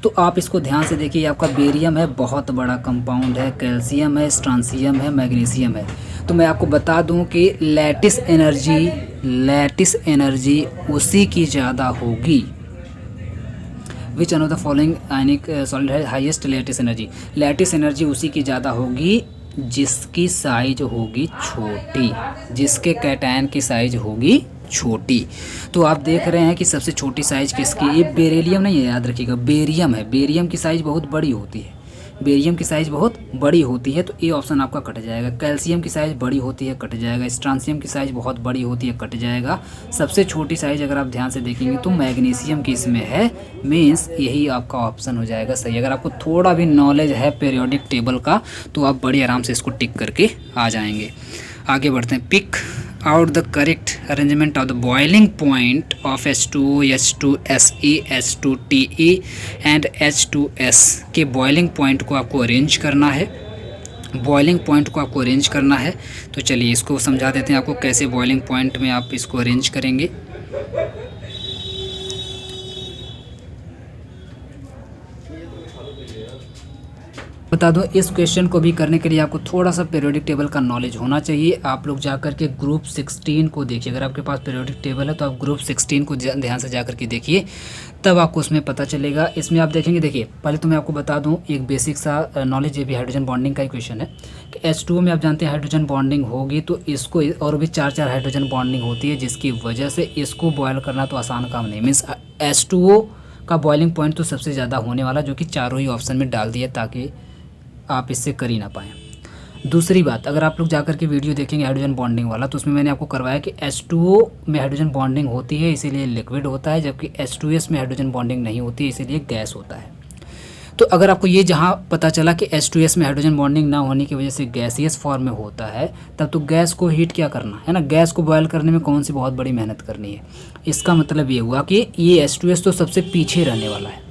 S1: तो आप इसको ध्यान से देखिए, आपका बेरियम है, बहुत बड़ा कंपाउंड है, कैल्शियम है, स्ट्रांसियम है, मैग्नीशियम है। तो मैं आपको बता दूं कि लैटिस एनर्जी उसी की ज़्यादा होगी। Which one of the following ionic solid है highest lattice energy, lattice energy उसी की ज़्यादा होगी जिसकी साइज होगी छोटी, जिसके कैटायन की साइज होगी छोटी। तो आप देख रहे हैं कि सबसे छोटी साइज किसकी, ये बेरिलियम नहीं है, याद रखिएगा, बेरियम है। बेरियम की साइज़ बहुत बड़ी होती है, बेरियम की साइज़ बहुत बड़ी होती है, तो ये ऑप्शन आपका कट जाएगा। कैल्शियम की साइज़ बड़ी होती है, कट जाएगा। स्ट्रांसियम की साइज़ बहुत बड़ी होती है, कट जाएगा। सबसे छोटी साइज़ अगर आप ध्यान से देखेंगे तो मैग्नीशियम की इसमें है, मीन्स यही आपका ऑप्शन हो जाएगा सही। अगर आपको थोड़ा भी नॉलेज है पीरियोडिक टेबल का तो आप बड़ी आराम से इसको टिक करके आ जाएंगे। आगे बढ़ते हैं। Pick out the correct arrangement of the boiling point of H2O, H2SE, H2TE and H2S के बॉइलिंग पॉइंट को आपको अरेंज करना है, बॉइलिंग पॉइंट को आपको अरेंज करना है। तो चलिए इसको समझा देते हैं आपको कैसे बॉइलिंग पॉइंट में आप इसको अरेंज करेंगे। बता दूं, इस क्वेश्चन को भी करने के लिए आपको थोड़ा सा पीरियोडिक टेबल का नॉलेज होना चाहिए। आप लोग जाकर के ग्रुप 16 को देखिए, अगर आपके पास पीरियोडिक टेबल है तो आप ग्रुप 16 को ध्यान से जाकर के देखिए, तब आपको उसमें पता चलेगा। इसमें आप देखेंगे, देखिए पहले तो मैं आपको बता दूं एक बेसिक सा नॉलेज, ये भी हाइड्रोजन बॉन्डिंग का ही क्वेश्चन है कि H2O में आप जानते हैं हाइड्रोजन बॉन्डिंग होगी, तो इसको और भी 4 हाइड्रोजन बॉन्डिंग होती है, जिसकी वजह से इसको बॉयल करना तो आसान काम नहीं। मीन्स H2O का बॉइलिंग पॉइंट तो सबसे ज़्यादा होने वाला, जो कि चारों ही ऑप्शन में डाल दिया ताकि आप इससे कर ही ना पाएँ। दूसरी बात, अगर आप लोग जाकर के वीडियो देखेंगे हाइड्रोजन बॉन्डिंग वाला, तो उसमें मैंने आपको करवाया कि H2O में हाइड्रोजन बॉन्डिंग होती है इसीलिए लिक्विड होता है, जबकि H2S में हाइड्रोजन बॉन्डिंग नहीं होती है इसीलिए गैस होता है। तो अगर आपको ये जहाँ पता चला कि H2S में हाइड्रोजन बॉन्डिंग ना होने की वजह से गैसियस फॉर्म में होता है, तब तो गैस को हीट क्या करना है ना, गैस को बॉयल करने में कौन सी बहुत बड़ी मेहनत करनी है। इसका मतलब ये हुआ कि ये H2S तो सबसे पीछे रहने वाला है,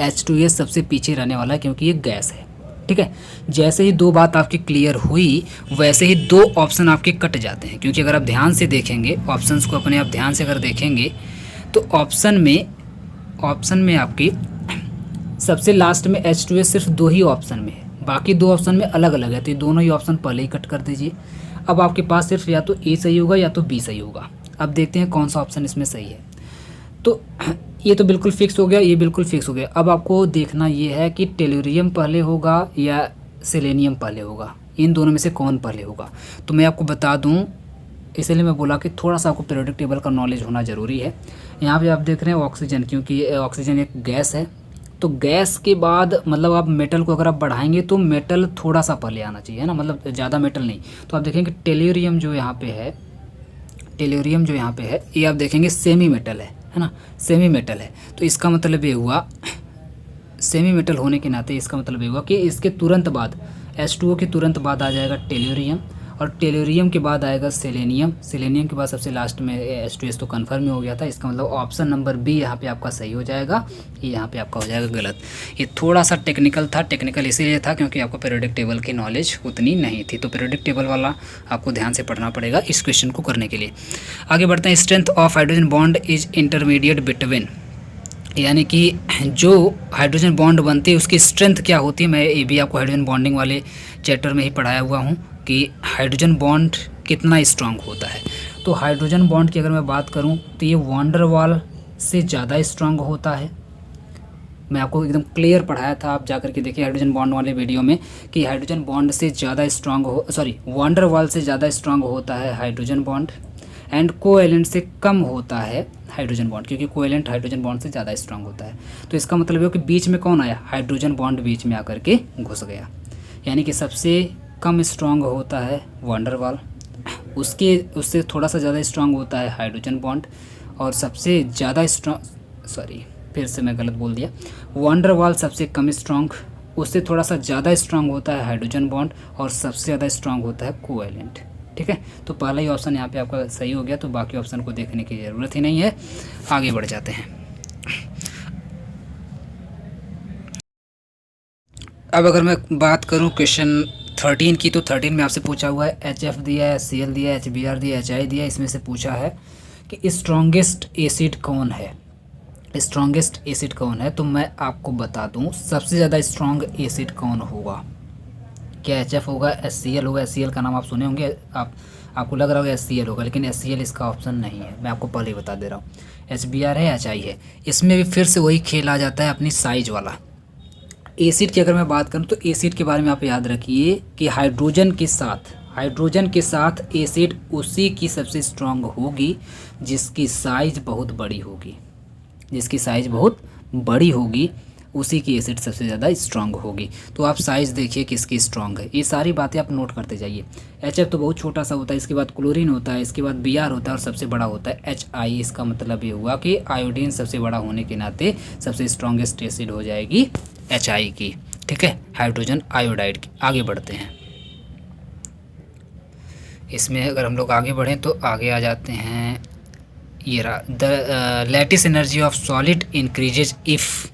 S1: H2S सबसे पीछे रहने वाला है क्योंकि ये गैस है, ठीक है। जैसे ही 2 बात आपकी क्लियर हुई वैसे ही 2 ऑप्शन आपके कट जाते हैं, क्योंकि अगर आप ध्यान से देखेंगे ऑप्शंस को, अपने आप ध्यान से अगर देखेंगे तो ऑप्शन में आपकी सबसे लास्ट में H2S सिर्फ 2 ही ऑप्शन में है, बाकी 2 ऑप्शन में अलग अलग है, तो ये दोनों ही ऑप्शन पहले ही कट कर दीजिए। अब आपके पास सिर्फ या तो A सही होगा या तो B सही होगा। अब देखते हैं कौन सा ऑप्शन इसमें सही है। तो ये तो बिल्कुल फिक्स हो गया, ये बिल्कुल फिक्स हो गया। अब आपको देखना ये है कि टेलुरियम पहले होगा या सेलेनियम पहले होगा, इन दोनों में से कौन पहले होगा। तो मैं आपको बता दूं, इसलिए मैं बोला कि थोड़ा सा आपको पीरियोडिक टेबल का नॉलेज होना ज़रूरी है। यहाँ पे आप देख रहे हैं ऑक्सीजन, क्योंकि ऑक्सीजन एक गैस है, तो गैस के बाद मतलब आप मेटल को अगर आप बढ़ाएंगे तो मेटल थोड़ा सा पहले आना चाहिए, है ना, मतलब ज़्यादा मेटल नहीं। तो आप देखेंगे टेलुरियम जो यहाँ पे है, टेलुरियम जो यहाँ पे है, ये आप देखेंगे सेमी मेटल है ना, सेमी मेटल है। तो इसका मतलब ये हुआ, सेमी मेटल होने के नाते इसका मतलब ये हुआ कि इसके तुरंत बाद H2O के तुरंत बाद आ जाएगा टेलुरियम, और टेलुरियम के बाद आएगा सेलेनियम, सेलेनियम के बाद सबसे लास्ट में H2S तो कन्फर्म ही हो गया था। इसका मतलब ऑप्शन नंबर B यहाँ पे आपका सही हो जाएगा, ये यहाँ पे आपका हो जाएगा गलत। ये थोड़ा सा टेक्निकल था, टेक्निकल इसीलिए था क्योंकि आपको पीरियोडिक टेबल की नॉलेज उतनी नहीं थी, तो पीरियोडिक टेबल वाला आपको ध्यान से पढ़ना पड़ेगा इस क्वेश्चन को करने के लिए। आगे बढ़ते हैं। Strength of hydrogen bond is intermediate between यानी कि जो हाइड्रोजन बॉन्ड बनती है उसकी स्ट्रेंथ क्या होती है, मैं ये भी आपको हाइड्रोजन बॉन्डिंग वाले चैप्टर में ही पढ़ाया हुआ हूँ कि हाइड्रोजन बॉन्ड कितना स्ट्रांग होता है। तो हाइड्रोजन बॉन्ड की अगर मैं बात करूँ तो ये वॉन डेर वाल से ज़्यादा स्ट्रांग होता है। मैं आपको एकदम क्लियर पढ़ाया था, आप जाकर के देखिए हाइड्रोजन बॉन्ड वाले वीडियो में कि हाइड्रोजन बॉन्ड से ज़्यादा स्ट्रांग वॉन डेर वाल से ज़्यादा स्ट्रांग होता है हाइड्रोजन बॉन्ड, एंड कोवेलेंट से कम होता है हाइड्रोजन बॉन्ड, क्योंकि कोवेलेंट हाइड्रोजन बॉन्ड से ज़्यादा स्ट्रांग होता है। तो इसका मतलब ये कि बीच में कौन आया, हाइड्रोजन बॉन्ड बीच में आकर के घुस गया। यानी कि सबसे कम स्ट्रांग होता है वॉन डेर वाल, उससे थोड़ा सा ज़्यादा स्ट्रांग होता है हाइड्रोजन बॉन्ड, और सबसे ज़्यादा फिर से मैं गलत बोल दिया, वॉन डेर वाल सबसे कम स्ट्रांग, उससे थोड़ा सा ज़्यादा स्ट्रांग होता है हाइड्रोजन बॉन्ड, और सबसे ज़्यादा स्ट्रांग होता है कोवेलेंट। ठीक है, तो पहला ही ऑप्शन यहाँ पे आपका सही हो गया, तो बाकी ऑप्शन को देखने की ज़रूरत ही नहीं है। आगे बढ़ जाते हैं। अब अगर मैं बात करूँ क्वेश्चन 13 की, तो 13 में आपसे पूछा हुआ है HF दिया है, Cl दिया है, HBr दिया है, HI दिया है। इसमें से पूछा है कि स्ट्रॉन्गेस्ट एसिड कौन है, स्ट्रॉन्गेस्ट एसिड कौन है। तो मैं आपको बता दूं सबसे ज़्यादा स्ट्रॉन्ग एसिड कौन होगा, क्या HF होगा, HCl होगा। HCl का नाम आप सुने होंगे, आपको लग रहा होगा HCl होगा, लेकिन HCl इसका ऑप्शन नहीं है, मैं आपको पहले ही बता दे रहा हूँ। HBr है, HI है। इसमें भी फिर से वही खेल आ जाता है अपनी साइज वाला। एसिड की अगर मैं बात करूँ तो एसिड के बारे में आप याद रखिए कि हाइड्रोजन के साथ एसिड उसी की सबसे स्ट्रांग होगी जिसकी साइज बहुत बड़ी होगी, उसी की एसिड सबसे ज़्यादा स्ट्रांग होगी। तो आप साइज़ देखिए किसकी स्ट्रांग है, ये सारी बातें आप नोट करते जाइए। HF तो बहुत छोटा सा होता है, इसके बाद क्लोरीन होता है, इसके बाद Br होता है, और सबसे बड़ा होता है HI। इसका मतलब ये हुआ कि आयोडीन सबसे बड़ा होने के नाते सबसे स्ट्रॉन्गेस्ट एसिड हो जाएगी HI की। ठीक है, हाइड्रोजन आयोडाइड की। आगे बढ़ते हैं। इसमें अगर हम लोग आगे बढ़ें तो आगे आ जाते हैं, ये रहा, the lattice energy of solid increases if.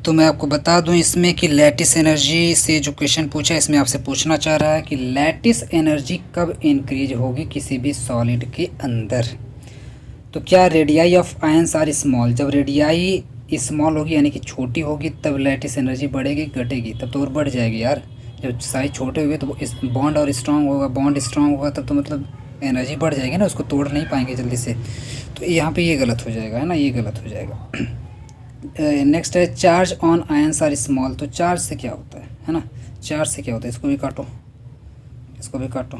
S1: तो मैं आपको बता दूं इसमें कि लैटिस एनर्जी से जो क्वेश्चन पूछा है, इसमें आपसे पूछना चाह रहा है कि लैटिस एनर्जी कब इंक्रीज होगी किसी भी सॉलिड के अंदर। तो क्या radii of ions are small, जब रेडियाई स्मॉल होगी यानी कि छोटी होगी तब लैटिस एनर्जी बढ़ेगी घटेगी, तब तो और बढ़ जाएगी यार। जब साइज छोटे हुए तो बॉन्ड और स्ट्रांग होगा, बॉन्ड स्ट्रांग होगा तब तो मतलब एनर्जी बढ़ जाएगी ना, उसको तोड़ नहीं पाएंगे जल्दी से। तो यहाँ पे ये गलत हो जाएगा, है ना, ये गलत हो जाएगा। नेक्स्ट है charge on ions are small. तो चार्ज से क्या होता है ना, चार्ज से क्या होता है, इसको भी काटो, इसको भी काटो।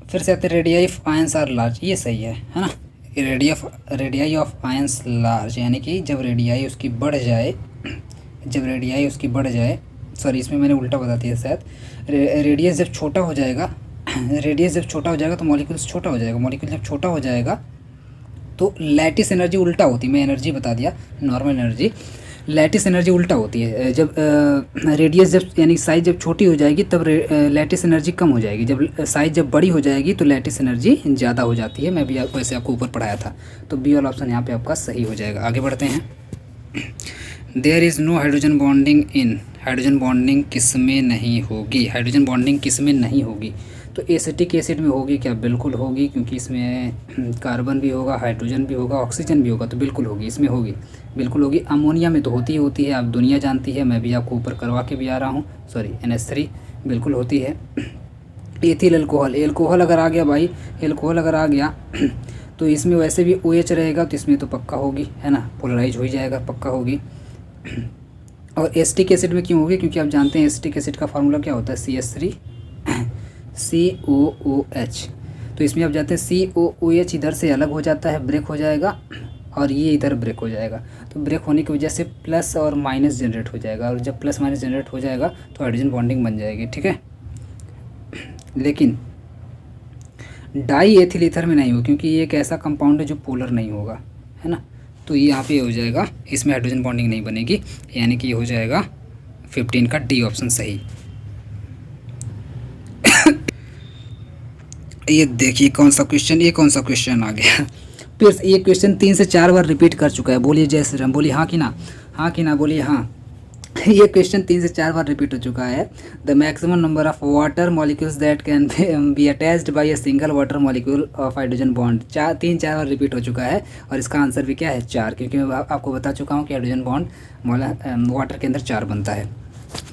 S1: फिर से आते radii of ions are large, ये सही है ना। रेडियाई ऑफ आयंस लार्ज यानी कि जब रेडियाई उसकी बढ़ जाए, सॉरी इसमें मैंने उल्टा बता दिया शायद। रेडियस जब छोटा हो जाएगा तो मॉलिक्यूल्स छोटा हो जाएगा, मॉलिक्यूल जब छोटा हो जाएगा तो लैटिस एनर्जी उल्टा होती है। मैं एनर्जी बता दिया, नॉर्मल एनर्जी, लैटिस एनर्जी उल्टा होती है। जब रेडियस जब यानी साइज जब छोटी हो जाएगी तब लैटिस एनर्जी कम हो जाएगी, जब साइज जब बड़ी हो जाएगी तो लैटिस एनर्जी ज़्यादा हो जाती है। मैं भी वैसे आपको ऊपर पढ़ाया था, तो बी वाला ऑप्शन यहाँ पे आपका सही हो जाएगा। आगे बढ़ते हैं। There is no hydrogen bonding in, hydrogen bonding किस में नहीं होगी, हाइड्रोजन बॉन्डिंग किस में नहीं होगी। तो एसिटिक एसिड में होगी क्या, बिल्कुल होगी, क्योंकि इसमें कार्बन भी होगा, हाइड्रोजन भी होगा, ऑक्सीजन भी होगा, तो बिल्कुल होगी, इसमें होगी, बिल्कुल होगी। अमोनिया में तो होती है, आप दुनिया जानती है, मैं भी आपको ऊपर करवा के भी आ रहा हूँ, सॉरी NH3 बिल्कुल होती है। एथिल एल्कोहल अगर आ गया भाई, एल्कोहल अगर आ गया तो इसमें वैसे भी OH रहेगा, तो इसमें तो पक्का होगी, है ना, पोलराइज हो ही जाएगा, पक्का होगी। और एसिटिक एसिड में क्यों होगी, क्योंकि आप जानते हैं एसिटिक एसिड का फार्मूला क्या होता है, CH3COOH। तो इसमें आप जानते हैं COOH इधर से अलग हो जाता है, ब्रेक हो जाएगा, और ये इधर ब्रेक हो जाएगा। तो ब्रेक होने की वजह से प्लस और माइनस जनरेट हो जाएगा, और जब प्लस माइनस जनरेट हो जाएगा तो हाइड्रोजन बॉन्डिंग बन जाएगी। ठीक है, लेकिन डाई एथिल ईथर में नहीं हो, क्योंकि ये एक ऐसा कंपाउंड है जो पोलर नहीं होगा, है ना। तो ये यहाँ पे हो जाएगा, इसमें हाइड्रोजन बॉन्डिंग नहीं बनेगी, यानी कि ये हो जाएगा 15 का डी ऑप्शन सही। ये देखिए कौन सा क्वेश्चन आ गया। फिर ये क्वेश्चन 3 से 4 बार रिपीट कर चुका है। बोलिए जय श्री राम, बोलिए हाँ कि ना, बोलिए हाँ। ये क्वेश्चन 3 से 4 बार रिपीट हो चुका है। The maximum number of water molecules that can be attached bye a single water molecule of hydrogen bond, 3-4 bar repeat हो चुका है। और इसका आंसर भी क्या है 4, क्योंकि मैं आपको बता चुका हूँ कि हाइड्रोजन बॉन्ड वाटर के अंदर 4 बनता है।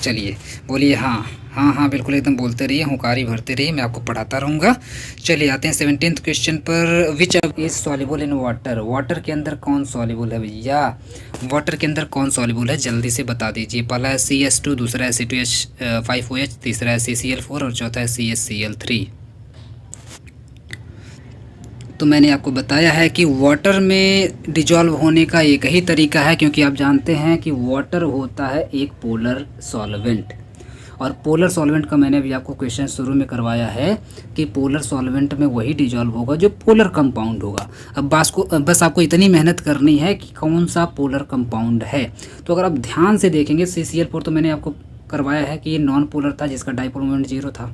S1: चलिए बोलिए हाँ हाँ हाँ, बिल्कुल एकदम बोलते रहिए, हुंकारी भरते रहिए, मैं आपको पढ़ाता रहूँगा। चलिए आते हैं 17th क्वेश्चन पर। Which is soluble in water, water के अंदर कौन सॉल्युबल है भैया, वाटर के अंदर कौन सॉल्युबल है जल्दी से बता दीजिए। पहला है CS2, दूसरा है C2H5OH, तीसरा है CCl4 और चौथा है CHCl3। तो मैंने आपको बताया है कि वाटर में डिजॉल्व होने का एक ही तरीका है, क्योंकि आप जानते हैं कि वाटर होता है एक पोलर सॉल्वेंट, और पोलर सॉल्वेंट का मैंने अभी आपको क्वेश्चन शुरू में करवाया है कि पोलर सॉल्वेंट में वही डिजॉल्व होगा जो पोलर कंपाउंड होगा। अब बस आपको इतनी मेहनत करनी है कि कौन सा पोलर कंपाउंड है। तो अगर आप ध्यान से देखेंगे CCl4 तो मैंने आपको करवाया है कि ये नॉन पोलर था जिसका डाइपोल मोमेंट 0 था।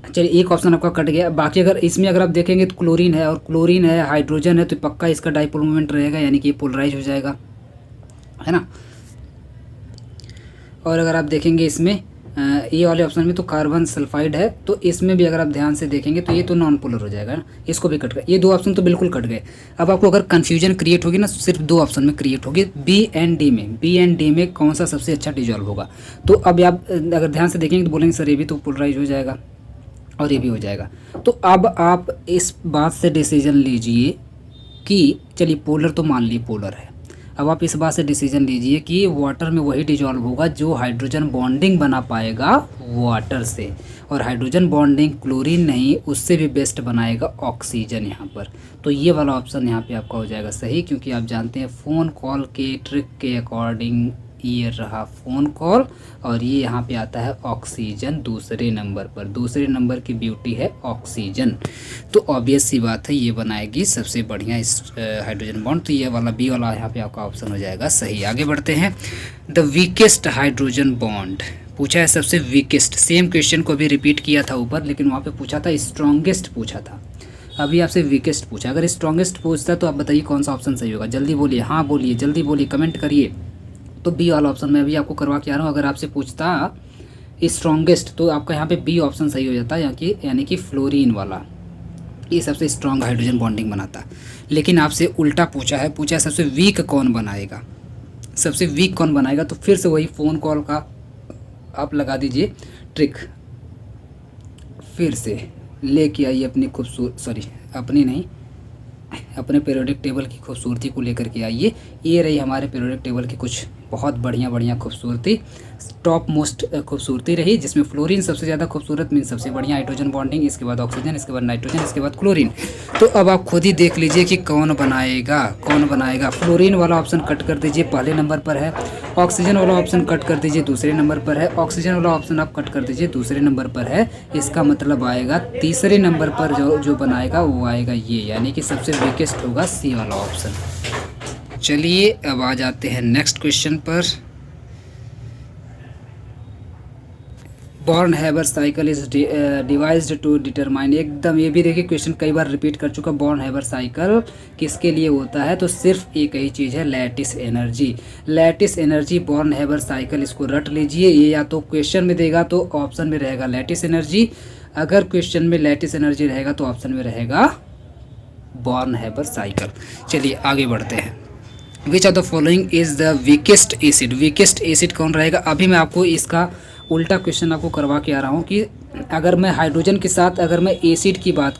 S1: चलिए एक ऑप्शन आपका कट गया। बाकी अगर इसमें अगर आप देखेंगे तो क्लोरीन है, और क्लोरीन है, हाइड्रोजन है, तो पक्का इसका डाइपोल मोमेंट रहेगा, यानी कि ये पोलराइज हो जाएगा, है ना। और अगर आप देखेंगे इसमें ये वाले ऑप्शन में तो कार्बन सल्फाइड है, तो इसमें भी अगर आप ध्यान से देखेंगे तो ये तो नॉन पोलर हो जाएगा ना, इसको भी कट गया। ये 2 ऑप्शन तो बिल्कुल कट गए। अब आपको अगर कन्फ्यूजन क्रिएट होगी ना, सिर्फ 2 ऑप्शन में क्रिएट होगी, बी एंड डी में कौन सा सबसे अच्छा डिजॉल्व होगा। तो अब आप अगर ध्यान से देखेंगे तो बोलेंगे सर ये भी तो पोलराइज हो जाएगा और ये भी हो जाएगा। तो अब आप इस बात से डिसीजन लीजिए कि चलिए पोलर तो मान ली पोलर है, अब आप इस बात से डिसीजन लीजिए कि वाटर में वही डिजॉल्व होगा जो हाइड्रोजन बॉन्डिंग बना पाएगा वाटर से, और हाइड्रोजन बॉन्डिंग क्लोरीन नहीं, उससे भी बेस्ट बनाएगा ऑक्सीजन यहाँ पर। तो ये वाला ऑप्शन यहाँ पे आपका हो जाएगा सही, क्योंकि आप जानते हैं फ़ोन कॉल के ट्रिक के अकॉर्डिंग ये रहा फ़ोन कॉल, और ये यहाँ पे आता है ऑक्सीजन दूसरे नंबर पर। दूसरे नंबर की ब्यूटी है ऑक्सीजन, तो ऑब्वियस सी बात है ये बनाएगी सबसे बढ़िया इस हाइड्रोजन बॉन्ड। तो ये वाला बी वाला यहाँ पे आपका ऑप्शन हो जाएगा सही। आगे बढ़ते हैं। द वीकेस्ट हाइड्रोजन बॉन्ड पूछा है, सबसे वीकेस्ट। सेम क्वेश्चन को अभी रिपीट किया था ऊपर, लेकिन वहाँ पे पूछा था स्ट्रॉन्गेस्ट पूछा था, अभी आपसे वीकेस्ट पूछा। अगर स्ट्रॉन्गेस्ट पूछता तो आप बताइए कौन सा ऑप्शन सही होगा, जल्दी बोलिए, हाँ बोलिए, जल्दी बोलिए, कमेंट करिए। तो बी वाला ऑप्शन मैं अभी आपको करवा के आ रहा हूँ। अगर आपसे पूछता स्ट्रॉन्गेस्ट तो आपका यहाँ पे बी ऑप्शन सही हो जाता है, यानी कि फ्लोरीन वाला, ये सबसे स्ट्रॉन्ग हाइड्रोजन बॉन्डिंग बनाता। लेकिन आपसे उल्टा पूछा है सबसे वीक कौन बनाएगा, सबसे वीक कौन बनाएगा। तो फिर से वही फ़ोन कॉल का आप लगा दीजिए ट्रिक, फिर से लेके आइए अपने पीरियोडिक टेबल की खूबसूरती को लेकर के आइए। ये रही हमारे पीरियोडिक टेबल की कुछ बहुत बढ़िया खूबसूरती, टॉप मोस्ट खूबसूरती रही, जिसमें फ्लोरीन सबसे ज़्यादा खूबसूरत, मीन सबसे बढ़िया हाइड्रोजन बॉन्डिंग, इसके बाद ऑक्सीजन, इसके बाद नाइट्रोजन, इसके बाद क्लोरीन। तो अब आप खुद ही देख लीजिए कि कौन बनाएगा। फ्लोरीन वाला ऑप्शन कट कर दीजिए, पहले नंबर पर है। ऑक्सीजन वाला ऑप्शन कट कर दीजिए, दूसरे नंबर पर है। ऑक्सीजन वाला ऑप्शन आप कट कर दीजिए, दूसरे नंबर पर है। इसका मतलब आएगा तीसरे नंबर पर जो बनाएगा वो आएगा ये, यानी कि सबसे वीकेस्ट होगा सी वाला ऑप्शन। चलिए अब आ जाते हैं नेक्स्ट क्वेश्चन पर। Born Haber cycle is devised to determine, एकदम ये भी देखिए क्वेश्चन कई बार रिपीट कर चुका। बॉर्न हैबर साइकिल किसके लिए होता है, तो सिर्फ एक ही चीज़ है, lattice energy. Born Haber cycle, इसको रट लीजिए। ये या तो क्वेश्चन में देगा तो ऑप्शन में रहेगा लैटिस एनर्जी, अगर क्वेश्चन में लैटिस एनर्जी रहेगा तो ऑप्शन में रहेगा बॉर्न हैबर साइकिल। चलिए आगे बढ़ते हैं। Which of the following is the weakest acid, weakest acid कौन रहेगा। अभी मैं आपको इसका उल्टा क्वेश्चन आपको करवा के आ रहा हूँ कि अगर मैं हाइड्रोजन के साथ अगर मैं एसिड की बात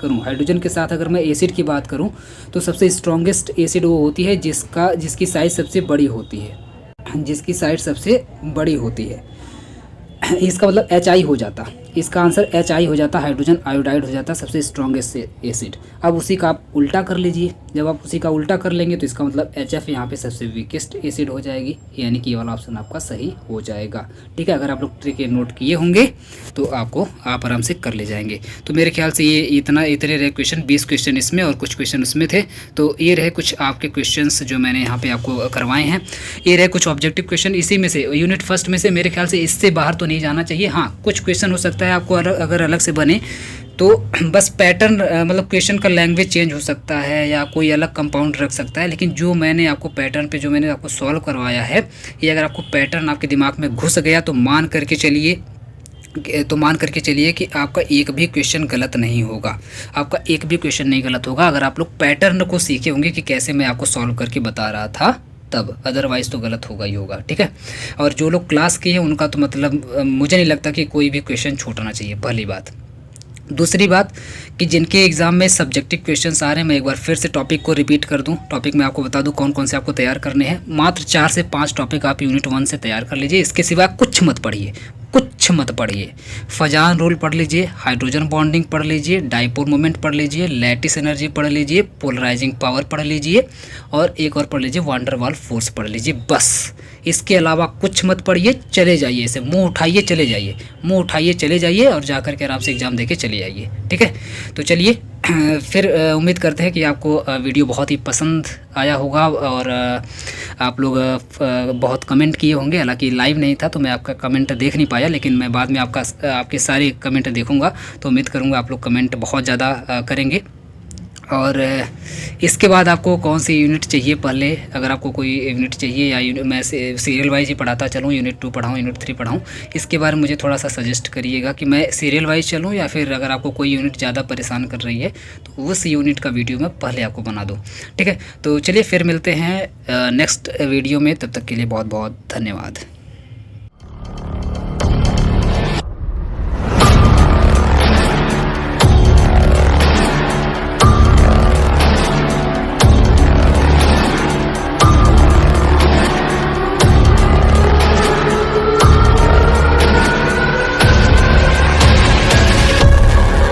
S1: करूँ, तो सबसे स्ट्रॉन्गेस्ट एसिड वो होती है जिसकी साइज सबसे बड़ी होती है, इसका मतलब HI हो जाता, इसका आंसर HI हो जाता, हाइड्रोजन आयोडाइड हो जाता सबसे स्ट्रॉन्गेस्ट एसिड। अब उसी का आप उल्टा कर लीजिए, जब आप उसी का उल्टा कर लेंगे तो इसका मतलब HF यहाँ पे सबसे वीकेस्ट एसिड हो जाएगी, यानी कि ये वाला ऑप्शन आपका सही हो जाएगा। ठीक है, अगर आप लोग ट्रिक नोट किए होंगे तो आप आराम से कर ले जाएंगे। तो मेरे ख्याल से ये इतने रहे क्वेश्चन, 20 क्वेश्चन इसमें और कुछ क्वेश्चन उसमें थे। तो ये रहे कुछ आपके क्वेश्चन जो मैंने यहाँ पे आपको करवाए हैं। ये रहे कुछ ऑब्जेक्टिव क्वेश्चन, इसी में से यूनिट फर्स्ट में से मेरे ख्याल से इससे बाहर तो नहीं जाना चाहिए। हाँ, कुछ क्वेश्चन हो सकता है आपको अगर अलग से बने तो बस पैटर्न मतलब क्वेश्चन का लैंग्वेज चेंज हो सकता है या कोई अलग कंपाउंड रख सकता है, लेकिन जो मैंने आपको पैटर्न पे जो मैंने आपको सॉल्व करवाया है, ये अगर आपको पैटर्न आपके दिमाग में घुस गया तो मान करके चलिए कि आपका एक भी क्वेश्चन गलत नहीं होगा। आपका एक भी क्वेश्चन नहीं गलत होगा अगर आप लोग पैटर्न को सीखे होंगे कि कैसे मैं आपको सॉल्व करके बता रहा था तब, अदरवाइज़ तो गलत होगा ही होगा। ठीक है, और जो लोग क्लास किए हैं उनका तो मतलब मुझे नहीं लगता कि कोई भी क्वेश्चन छूटना चाहिए, पहली बात। दूसरी बात कि जिनके एग्ज़ाम में सब्जेक्टिव क्वेश्चंस आ रहे हैं, मैं एक बार फिर से टॉपिक को रिपीट कर दूं, टॉपिक मैं आपको बता दूं कौन कौन से आपको तैयार करने हैं। मात्र 4 से 5 टॉपिक आप यूनिट 1 से तैयार कर लीजिए, इसके सिवा कुछ मत पढ़िए, कुछ मत पढ़िए। फजान रूल पढ़ लीजिए, हाइड्रोजन बॉन्डिंग पढ़ लीजिए, डाइपोल मोमेंट पढ़ लीजिए, लैटिस एनर्जी पढ़ लीजिए, पोलराइजिंग पावर पढ़ लीजिए, और एक और पढ़ लीजिए वान डर वाल्स फोर्स पढ़ लीजिए, बस। इसके अलावा कुछ मत पढ़िए, चले जाइए, ऐसे मुंह उठाइए चले जाइए, मुंह उठाइए चले जाइए और जाकर के आराम से एग्ज़ाम देके चले जाइए। ठीक है, तो चलिए फिर उम्मीद करते हैं कि आपको वीडियो बहुत ही पसंद आया होगा और आप लोग बहुत कमेंट किए होंगे। हालांकि लाइव नहीं था तो मैं आपका कमेंट देख नहीं पाया, लेकिन मैं बाद में आपके सारे कमेंट देखूंगा, तो उम्मीद करूंगा आप लोग कमेंट बहुत ज़्यादा करेंगे। और इसके बाद आपको कौन सी यूनिट चाहिए, पहले अगर आपको कोई यूनिट चाहिए या मैं सीरियल वाइज ही पढ़ाता चलूँ, यूनिट 2 पढ़ाऊँ, यूनिट 3 पढ़ाऊँ, इसके बारे में मुझे थोड़ा सा सजेस्ट करिएगा कि मैं सीरियल वाइज चलूँ या फिर अगर आपको कोई यूनिट ज़्यादा परेशान कर रही है तो उस यूनिट का वीडियो मैं पहले आपको बना दूँ। ठीक है, तो चलिए फिर मिलते हैं नेक्स्ट वीडियो में, तब तक के लिए बहुत बहुत धन्यवाद।